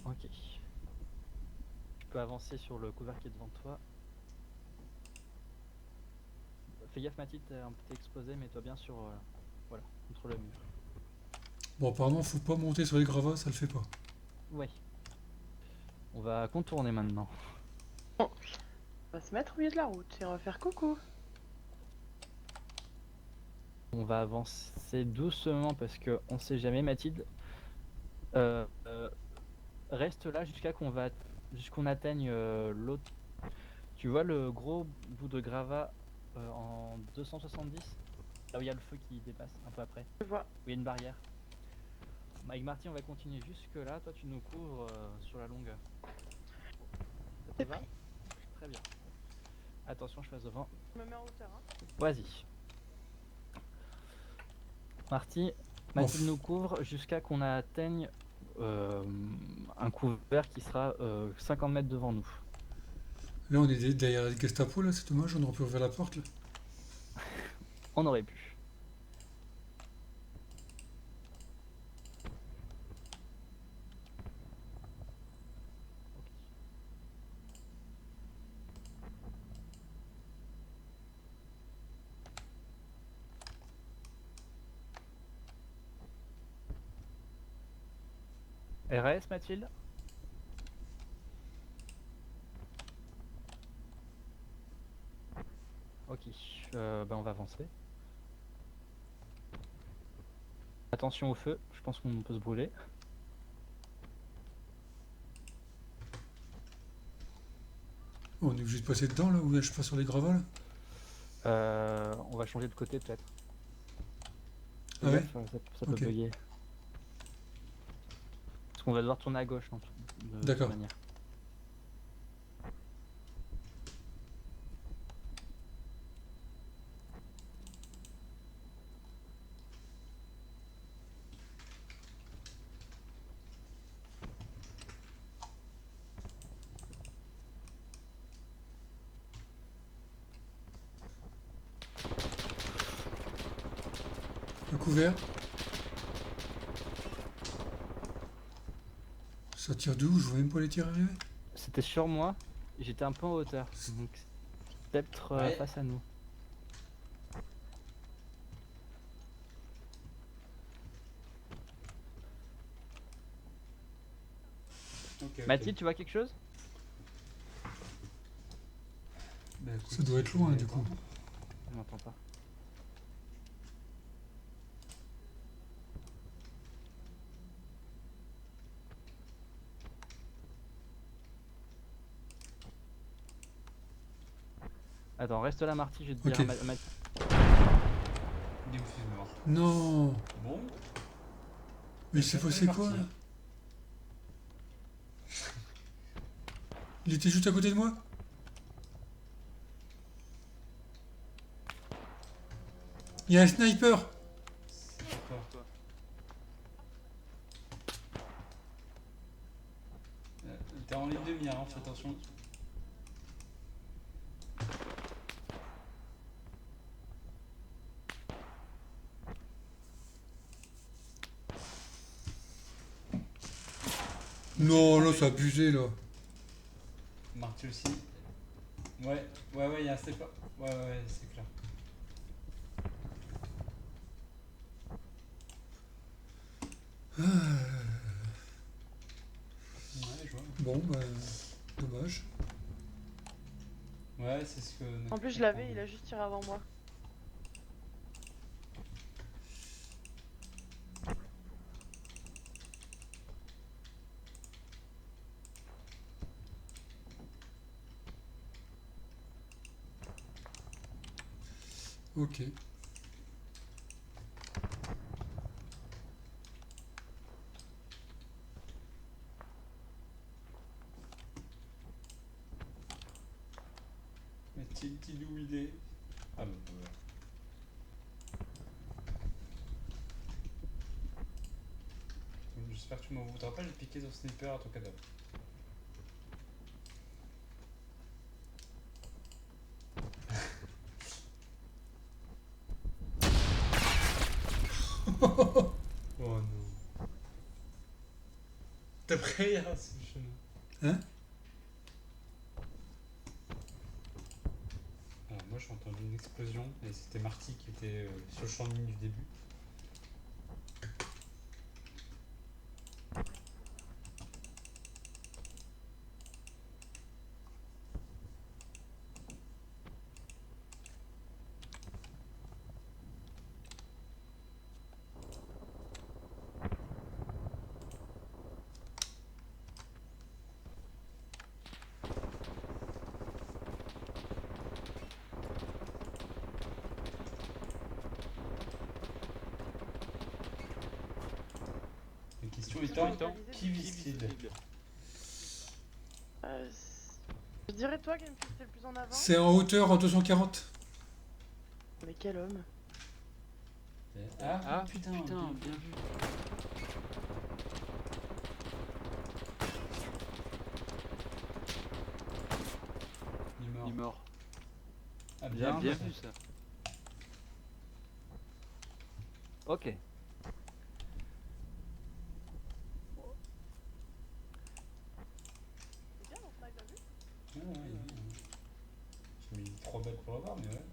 Ok. Tu peux avancer sur le couvert qui est devant toi. Fais gaffe Mathilde, t'es un peu exposé, mais toi bien sur voilà, contre le mur. Bon, apparemment, faut pas monter sur les gravats, ça le fait pas. Ouais. On va contourner maintenant. On va se mettre au milieu de la route et on va faire coucou. On va avancer doucement parce que on sait jamais Mathilde. Reste là jusqu'on atteigne l'autre. Tu vois le gros bout de gravat en 270, là où il y a le feu qui dépasse un peu après, Je vois. où il y a une barrière. Avec Marty, on va continuer jusque là. Toi, tu nous couvres sur la longueur. Ça te va? Très bien. Attention, je passe devant. Je me mets en hauteur. Hein. Vas-y. Marty, Mathilde nous couvre jusqu'à qu'on atteigne un couvert qui sera 50 mètres devant nous. Là, on est derrière les Gestapo, là, c'est dommage, on aurait pu ouvrir la porte, là. On aurait pu. RS, Mathilde? Ok, on va avancer. Attention au feu, je pense qu'on peut se brûler. On est obligé de passer dedans, là, ou je passe sur les gravats, là? On va changer de côté peut-être. Ah ouais? Ça peut Ok. bugger. Parce qu'on va devoir tourner à gauche, de D'accord. toute manière. Le couvert. Ça tire d'où? Je vois même pas les tirs arriver. C'était sur moi, j'étais un peu en hauteur, donc peut-être Ouais. face à nous. Ok. Mathilde, tu vois quelque chose? Bah, écoute, Ça doit être loin, du coup. On n'entend pas. Attends, reste là Marty, je vais te dire Ok. Il est où, c'est mort. Non! Bon, Mais c'est passé quoi, là? Il était juste à côté de moi? Il y a un sniper. C'est toi. T'es en ligne de mire, hein, fais attention. Non, là, c'est abusé, là. Marty aussi. Ouais, il y a un sniper. Ouais, c'est clair. Ouais, je vois. Bon, bah, dommage. Ouais, c'est ce que. En plus, je l'avais, il a juste tiré avant moi. Ok. Mais Tilty d'où il est. Ah bah voilà. J'espère que tu m'en voudras pas, j'ai piqué ton sniper à ton cadavre. Oh non. T'as pris rien, c'est le chemin. Hein? Alors moi j'ai entendu une explosion et c'était Marty qui était sur le champ de mine du début. La question étant, qui vise-t-il? Je dirais toi, Gamefist, t'es le plus en avant. C'est en hauteur, en 240. Mais quel homme. Ah, putain, bien vu. Il est mort. Il est mort. Ah, Bien bien vu ça. Ok. C'est bien, mon snipe, t'as vu? Ouais. J'ai mis 3 balles pour l'avoir, mais ouais.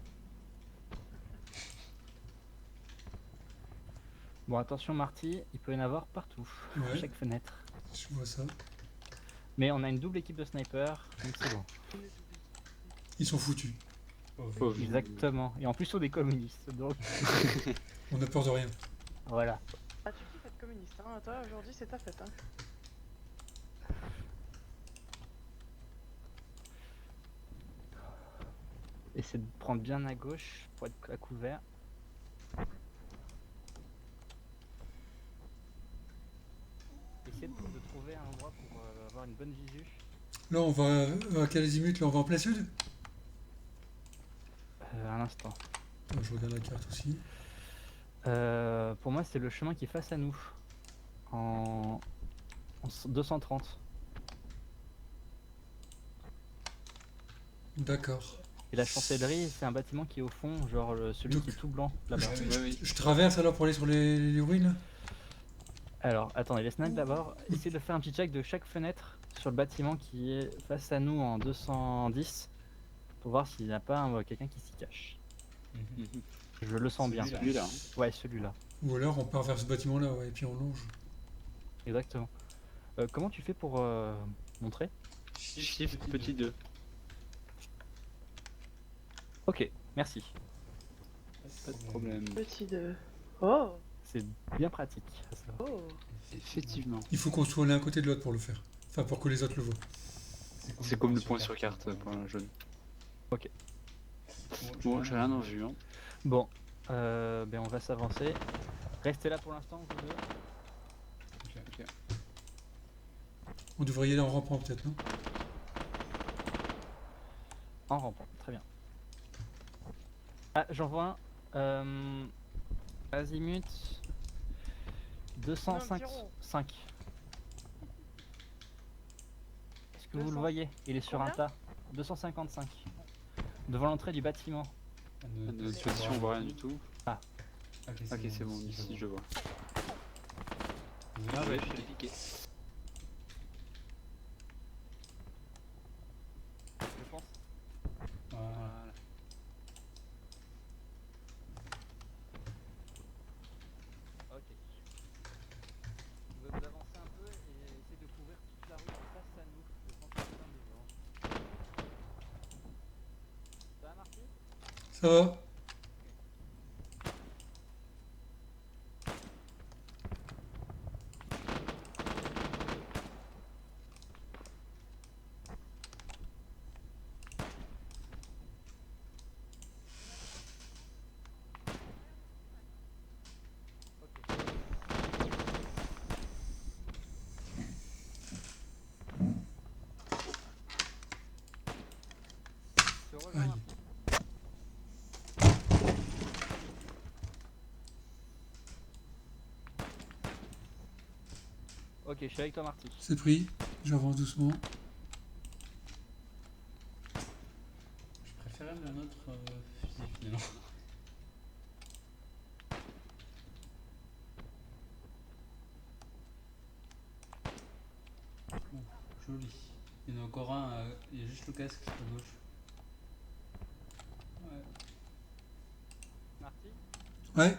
Bon, attention Marty, il peut y en avoir partout, Ouais. chaque fenêtre. Je vois ça. Mais on a une double équipe de snipers, donc c'est bon. Ils sont foutus. Pauvre. Exactement. Et en plus, on est communistes, donc On a peur de rien. voilà. Ah, tu kiffes être communiste, hein. Toi, aujourd'hui, c'est ta fête, hein. Essaie de prendre bien à gauche pour être à couvert. Essaie de trouver un endroit pour avoir une bonne visu. Là, on va à quel azimut? Là, on va en plein sud? Un instant. Je regarde la carte aussi. Pour moi, c'est le chemin qui est face à nous. En 230. D'accord. Et la chancellerie, c'est un bâtiment qui est au fond, genre celui Donc, qui est tout blanc là-bas. Je traverse alors pour aller sur les ruines? Alors, attendez, les snipes d'abord. Essayez de faire un petit check de chaque fenêtre sur le bâtiment qui est face à nous en 210 pour voir s'il n'y a pas quelqu'un qui s'y cache. Je le sens bien. Celui-là. Ouais, celui-là. Ou alors on part vers ce bâtiment-là, ouais, et puis on longe. Exactement. Comment tu fais pour montrer? Shift petit 2. Ok, merci. Pas de problème. Petit de. Oh! C'est bien pratique. Ça. Oh! Effectivement. Il faut qu'on soit l'un à côté de l'autre pour le faire. Enfin, pour que les autres le voient. C'est comme le point sur carte, point jaune. Ok. Bon, j'ai rien en vue. Hein. Bon, ben on va s'avancer. Restez là pour l'instant, vous deux. On devrait y aller en rampant peut-être, non? En rampant, très bien. Ah, j'en vois un Azimut Combien de 205. tirons 5. Est-ce que vous le 200. voyez? Il est sur un Combien tas. 255. Devant l'entrée du bâtiment. De toute façon, on voit rien du tout. Ok, c'est bon, ici je vois. Vous Ah voyez, ouais, je l'ai piqué. Je pense. Voilà. Voilà. Ok. Vous pouvez vous avancer un peu et essayer de couvrir toute la rue face à nous. Je pense que c'est un des gens. Ça va, Marty? Ça va? Je te rejoins, Aïe. Marty. Ok, je suis avec toi, Marty. C'est pris. J'avance doucement. Je préférais mon autre fusil finalement. Oh, joli. Il y en a encore un, il y a juste le casque à gauche. Ouais. Marty, Ouais,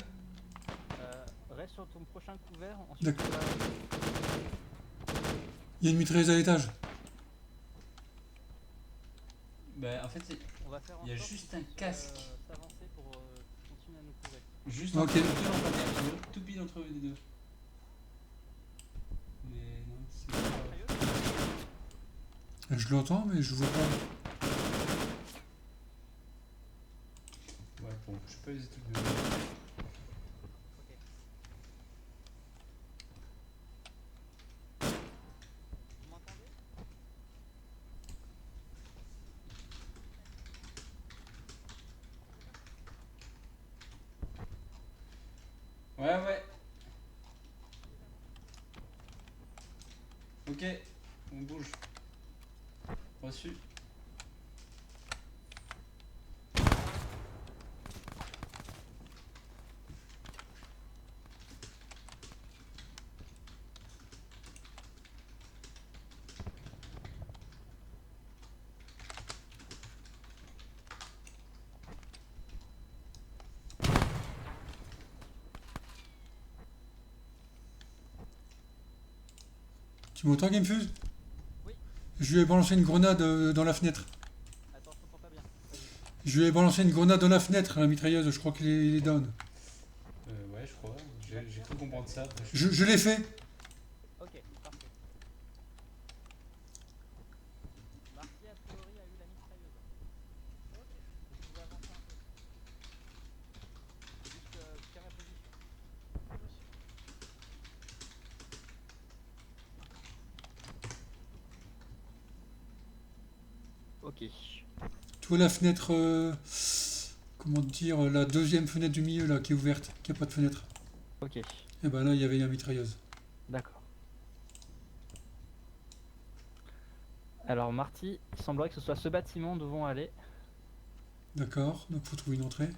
reste sur ton prochain couvert. Ensuite, D'accord. tu vas- il y a une mitrailleuse à l'étage. Bah en fait, on va faire en il y a sorte juste qu'ils un puissent, casque. s'avancer pour continuer à nous couvrir. Juste Ok. entre les deux lampadaires, tout pile entre les deux. Mais non, c'est pas... Je l'entends, mais je vois pas. Ouais, bon, je sais pas les trucs de... Ok. Vous m'entendez? Ouais. Ok, on bouge. Reçu. Tu m'entends, Gamefuse? Oui. Je lui ai balancé une grenade dans la fenêtre. Attends, je t'entends pas bien. Je lui ai balancé une grenade dans la fenêtre, la mitrailleuse. Je crois qu'il est down. Ouais, je crois. J'ai cru comprendre ça. Après, Je l'ai fait. Ok, parfait. Marty, a priori, a eu la mitrailleuse. Ok. Vous pouvez avancer un peu. Juste jusqu'à ma position. Ok. Tu vois la fenêtre, comment dire, la deuxième fenêtre du milieu là, qui est ouverte, qui a pas de fenêtre. Ok. Et ben là, il y avait la mitrailleuse. D'accord. Alors Marty, il semblerait que ce soit ce bâtiment où nous devons aller. D'accord, donc faut trouver une entrée.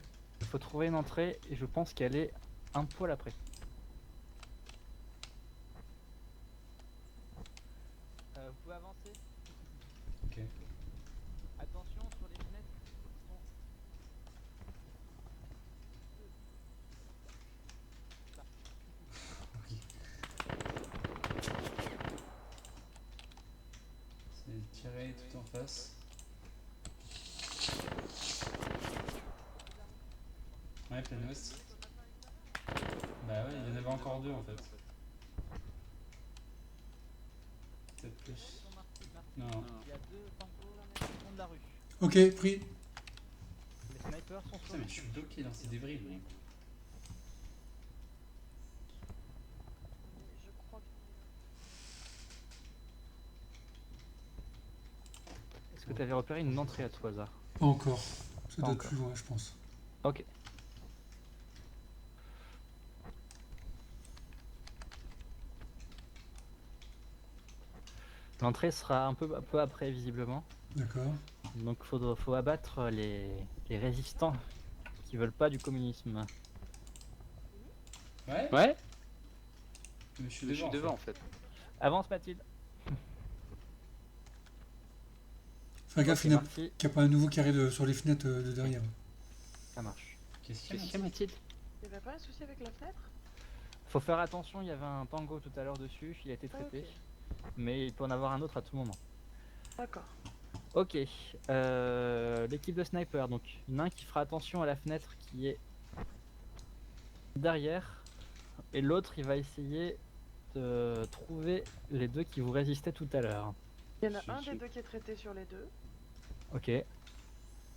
Il faut trouver une entrée et je pense qu'elle est un poil après. Vous pouvez avancer. Ok. Attention sur les fenêtres. C'est tiré tout en face. Ouais, plein ouest. Bah ouais, il y en avait encore deux en fait. Peut-être plus. Non. Il y a deux tampons au fond de la rue. Ok, pris. Les snipers sont sur Putain, mais je suis bloqué dans ces débris. Moi. Je crois que... Est-ce que tu avais repéré une entrée à tout hasard? Pas encore. Ça Pas doit être encore. plus loin, je pense. Ok. L'entrée sera un peu après, visiblement. D'accord. Donc faut abattre les résistants qui veulent pas du communisme. Ouais. Ouais, Mais je suis je suis devant. devant en fait. Avance Mathilde. Fais gaffe, Ok, il n'y Marty, a pas un nouveau carré sur les fenêtres de derrière. ça marche. Qu'est-ce Qu'est-ce qu'il qu'il y a, Mathilde? Il y avait pas un souci avec la fenêtre? Faut faire attention, il y avait un tango tout à l'heure dessus, il a été Ah, traité. ok. Mais il peut en avoir un autre à tout moment. D'accord. Ok, l'équipe de sniper, donc il y en a un qui fera attention à la fenêtre qui est derrière, et l'autre il va essayer de trouver les deux qui vous résistaient tout à l'heure. Il y en a un des deux qui est traité sur les deux, Ok, et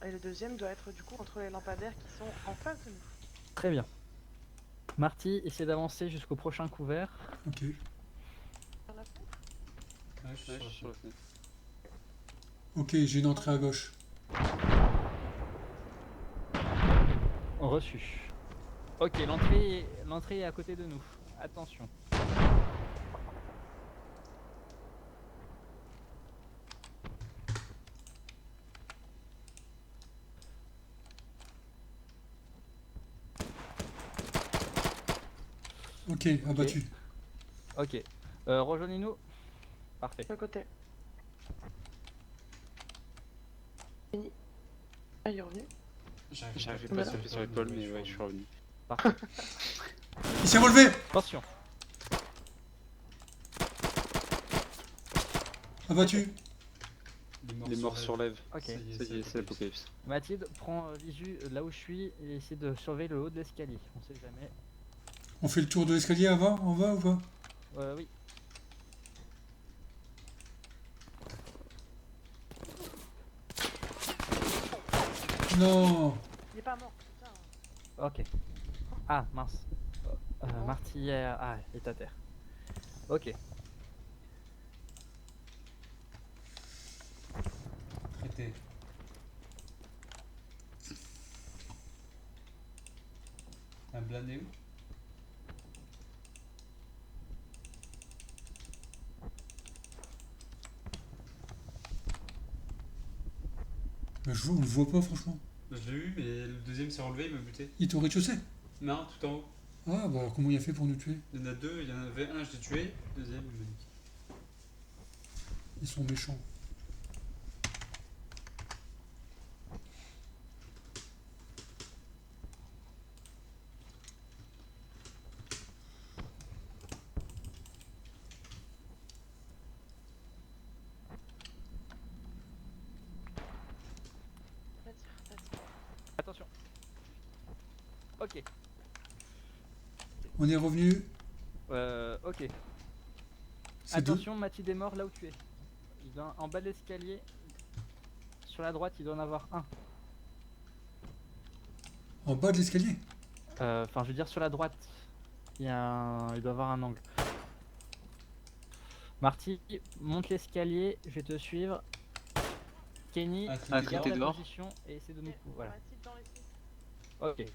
le deuxième doit être du coup entre les lampadaires qui sont en face de nous. très bien. Marty, essaie d'avancer jusqu'au prochain couvert. Ok. Sur la fenêtre? Ouais, je suis Ouais, sur je la suis sur la fenêtre. fenêtre. Ok, j'ai une entrée à gauche. Reçu. Ok, l'entrée est à côté de nous. Attention. Ok, abattu. Ok, rejoignez-nous. Parfait. De côté. Fini. Ah, il est revenu. J'arrivais pas à sauter sur l'épaule, mais ouais, je suis revenu. Parfait. Il s'est relevé. Attention. Abattu. Les morts sur lève. Ok. Ça y est, c'est l'apocalypse. Mathilde, prends visu là où je suis et essaie de surveiller le haut de l'escalier. On sait jamais. On fait le tour de l'escalier avant, en bas ou pas? Oui. Non. Il est pas mort, putain. Ok. Ah mince. Marty est à terre. Ok. Traité. Un blindé où? On le voit pas franchement. Je l'ai eu, mais le deuxième s'est relevé, il m'a buté. Il est au rez-de-chaussée. Non, tout en haut. Ah bah alors comment il a fait pour nous tuer? Il y en a deux, il y en avait un, je l'ai tué. Le deuxième, il m'a niqué. Ils sont méchants. Attire. Attention. Ok. On est revenu. Ok. C'est deux. Attention, Mathilde est mort là où tu es. En bas de l'escalier, sur la droite, il doit en avoir un. En bas de l'escalier. Enfin, je veux dire sur la droite. Il doit avoir un angle. Marty, monte l'escalier, je vais te suivre. Kenny, Ah, garde t'es la dehors. position et essaie de nous couvrir. Voilà. Mathilde dans les six. Ok.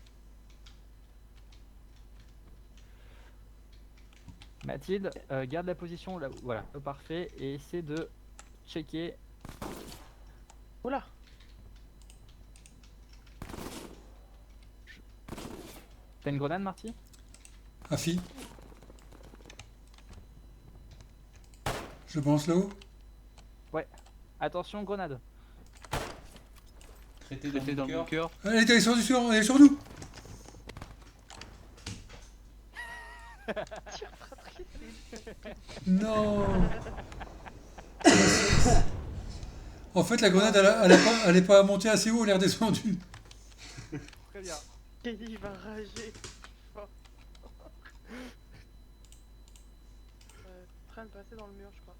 Mathilde, garde la position là. Voilà, parfait. Et essaie de checker. Oula. T'as une grenade, Marty? Afi. Je le balance là-haut. Attention, grenade. Traité Traité dans dans le le bunker. bunker. Elle est sur nous. Tire fratricide. Non. En fait, la grenade, elle est pas montée assez haut, elle est redescendue. Très bien. Kelly va rager. Fort. En train de passer dans le mur, je crois.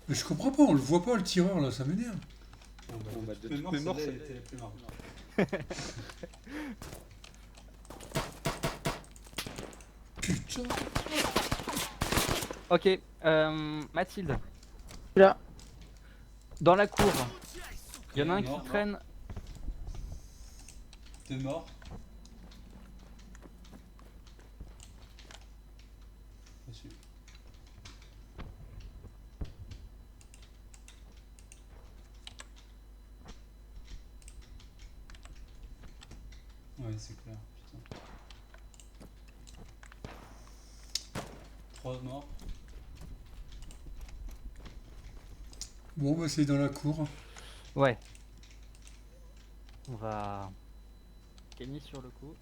Mais je comprends pas, on le voit pas le tireur là, ça m'énerve. Bon, bah, de toutes toutes mes mes morts, celle-là, celle-là, était la plus marrante. Putain. Ok, Mathilde. Là. Dans la cour, il y en a un Ok, qui mort, traîne. Deux morts. Reçu. Ouais, c'est clair, putain. 3 morts. Bon, bah c'est dans la cour. Ouais. On va... Kenny sur le coup.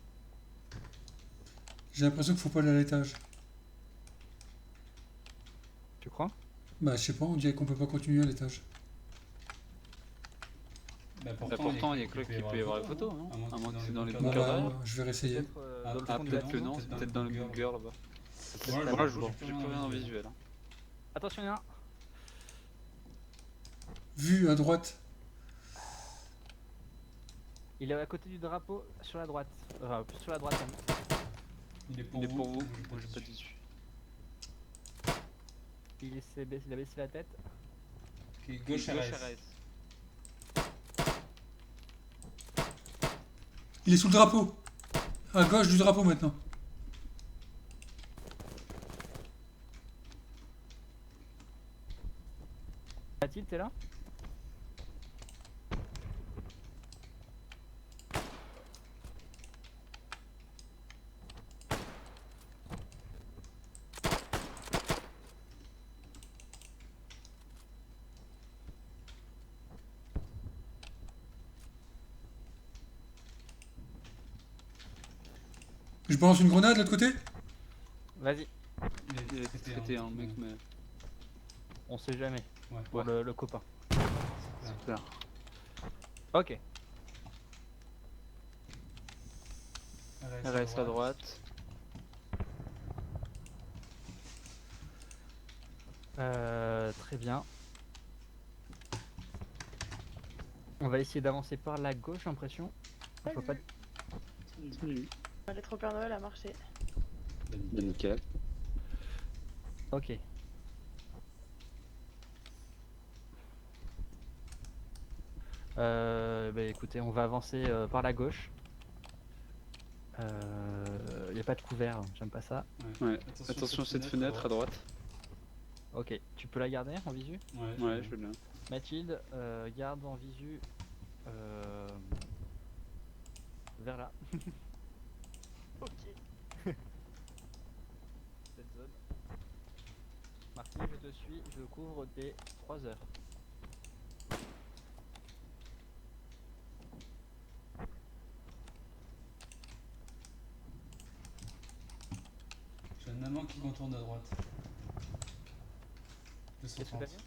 J'ai l'impression qu'il faut pas aller à l'étage. Tu crois? Bah je sais pas, on dirait qu'on peut pas continuer à l'étage. Bah Pourtant, il y a que là qu'il peut y avoir les photos, hein. À moins que c'est dans les Bon bunkers bah derrière. je vais réessayer. Peut-être Ah, dans le Ah, fond de peut-être que bâtiment. non, c'est peut-être dans le bunker là-bas. Moi, J'ai plus rien en visuel. Hein. Attention, il y en a un. Vu à droite. Il est à côté du drapeau, sur la droite. Enfin, plus sur la droite. Hein. Il est Il est pour vous, moi, moi j'ai pas dessus. dessus. Il a baissé la tête. Ok, gauche RS. Il est sous le drapeau. À gauche du drapeau maintenant. Mathilde, t'es là? Je balance une grenade de l'autre côté. Vas-y, Il est traité un mec, mais. on sait jamais. Ouais. Pour le copain. C'est clair. Ok. RS à droite. Très bien. On va essayer d'avancer par la gauche, impression. Il faut pas... Salut. La lettre au Père Noël a marché. Bah, nickel. Ok. Bah écoutez, on va avancer par la gauche. Il n'y a pas de couvert, j'aime pas ça. Ouais, attention à cette fenêtre à droite. Ok, tu peux la garder en visu? Ouais, je veux bien. Mathilde, garde en visu vers là. Ok. Cette zone. Marty, je te suis, je couvre tes 3 heures. J'ai un Allemand qui contourne à droite. Qu'est-ce que t'as 230. dit?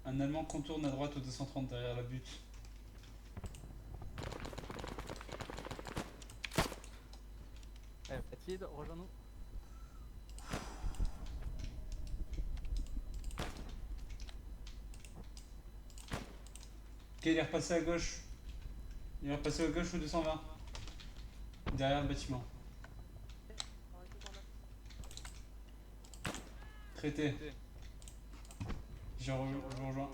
Un Allemand contourne à droite au 230 derrière la butte. Mathilde, rejoins-nous. Ok, il est repassé à gauche. Il est repassé à gauche au 220. Derrière le bâtiment. Traité. Je rejoins.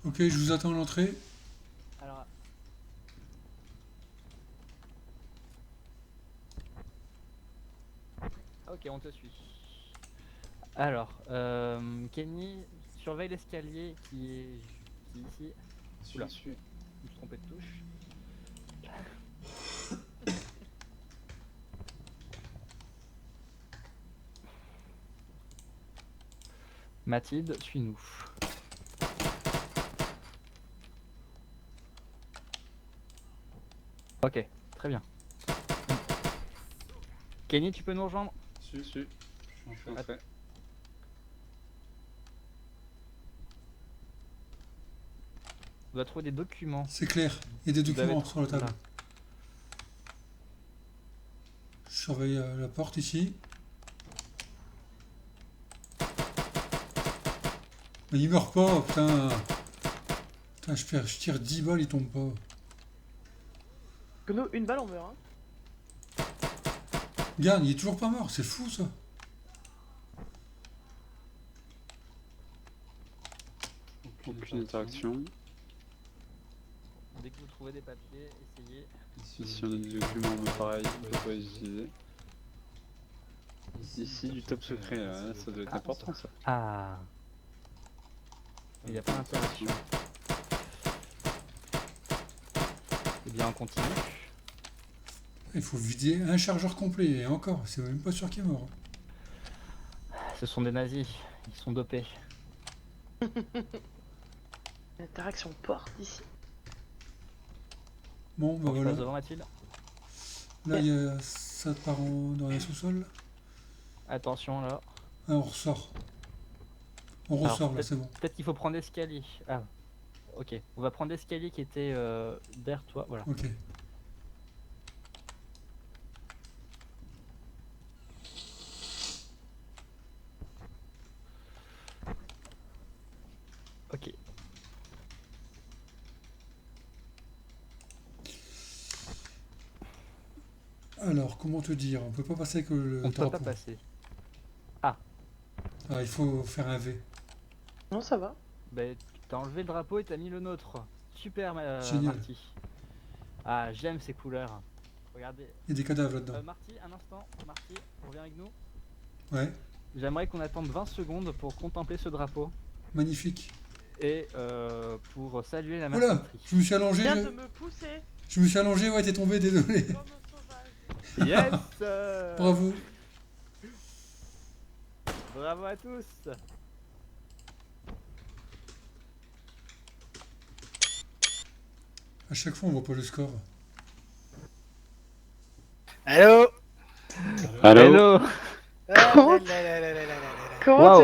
Ok, je vous attends à l'entrée. Alors. Ok, on te suit. Alors, Kenny, surveille l'escalier qui est ici. Oula, je me suis trompé de touche. Mathilde, suis-nous. Ok, très bien. Kenny, tu peux nous rejoindre? Je suis entré. On doit trouver des documents. C'est clair. Il y a des Vous avez documents sur la table. Voilà. Je surveille la porte ici. Mais il meurt pas, putain. Putain, je tire 10 balles, il tombe pas. Que nous, une balle, on meurt. Hein. Regarde, il est toujours pas mort, c'est fou ça. Aucune interaction. Dès que vous trouvez des papiers, essayez. Ici on a des documents, mais pareil, on peut pas les utiliser. Ici du top secret, là, ça doit être important ça. Ah. Il n'y a pas d'interaction. Eh bien, on continue. Il faut vider un chargeur complet, et encore, c'est même pas sûr qu'il est mort. Ce sont des nazis, ils sont dopés. L'interaction porte ici. Bon, bah Bon, je voilà. passe devant Mathilde. Là, ça part dans les sous-sols. Attention là. Ah, on ressort. On Alors, ressort, là, c'est bon. Peut-être qu'il faut prendre l'escalier. Ah, ok. On va prendre l'escalier qui était derrière toi. Voilà. Ok. Ok. Alors, comment te dire? On peut pas passer avec le On ne peut drapeau. pas passer. Ah, il faut faire un V. Non, ça va. Bah, t'as enlevé le drapeau et t'as mis le nôtre. Super, Génial. Marty. Ah, j'aime ces couleurs. Regardez. Il y a des cadavres là-dedans. Marty, un instant. Marty, reviens avec nous. Ouais, J'aimerais qu'on attende 20 secondes pour contempler ce drapeau magnifique. et pour saluer la Oula, maçonnerie. je me suis allongé. Viens de me pousser Je me suis allongé, ouais, t'es tombé, désolé. comme un sauvage. Yes Bravo. Bravo à tous. À chaque fois, on voit pas le score. Allô. Allô. Hello. Comment Wow.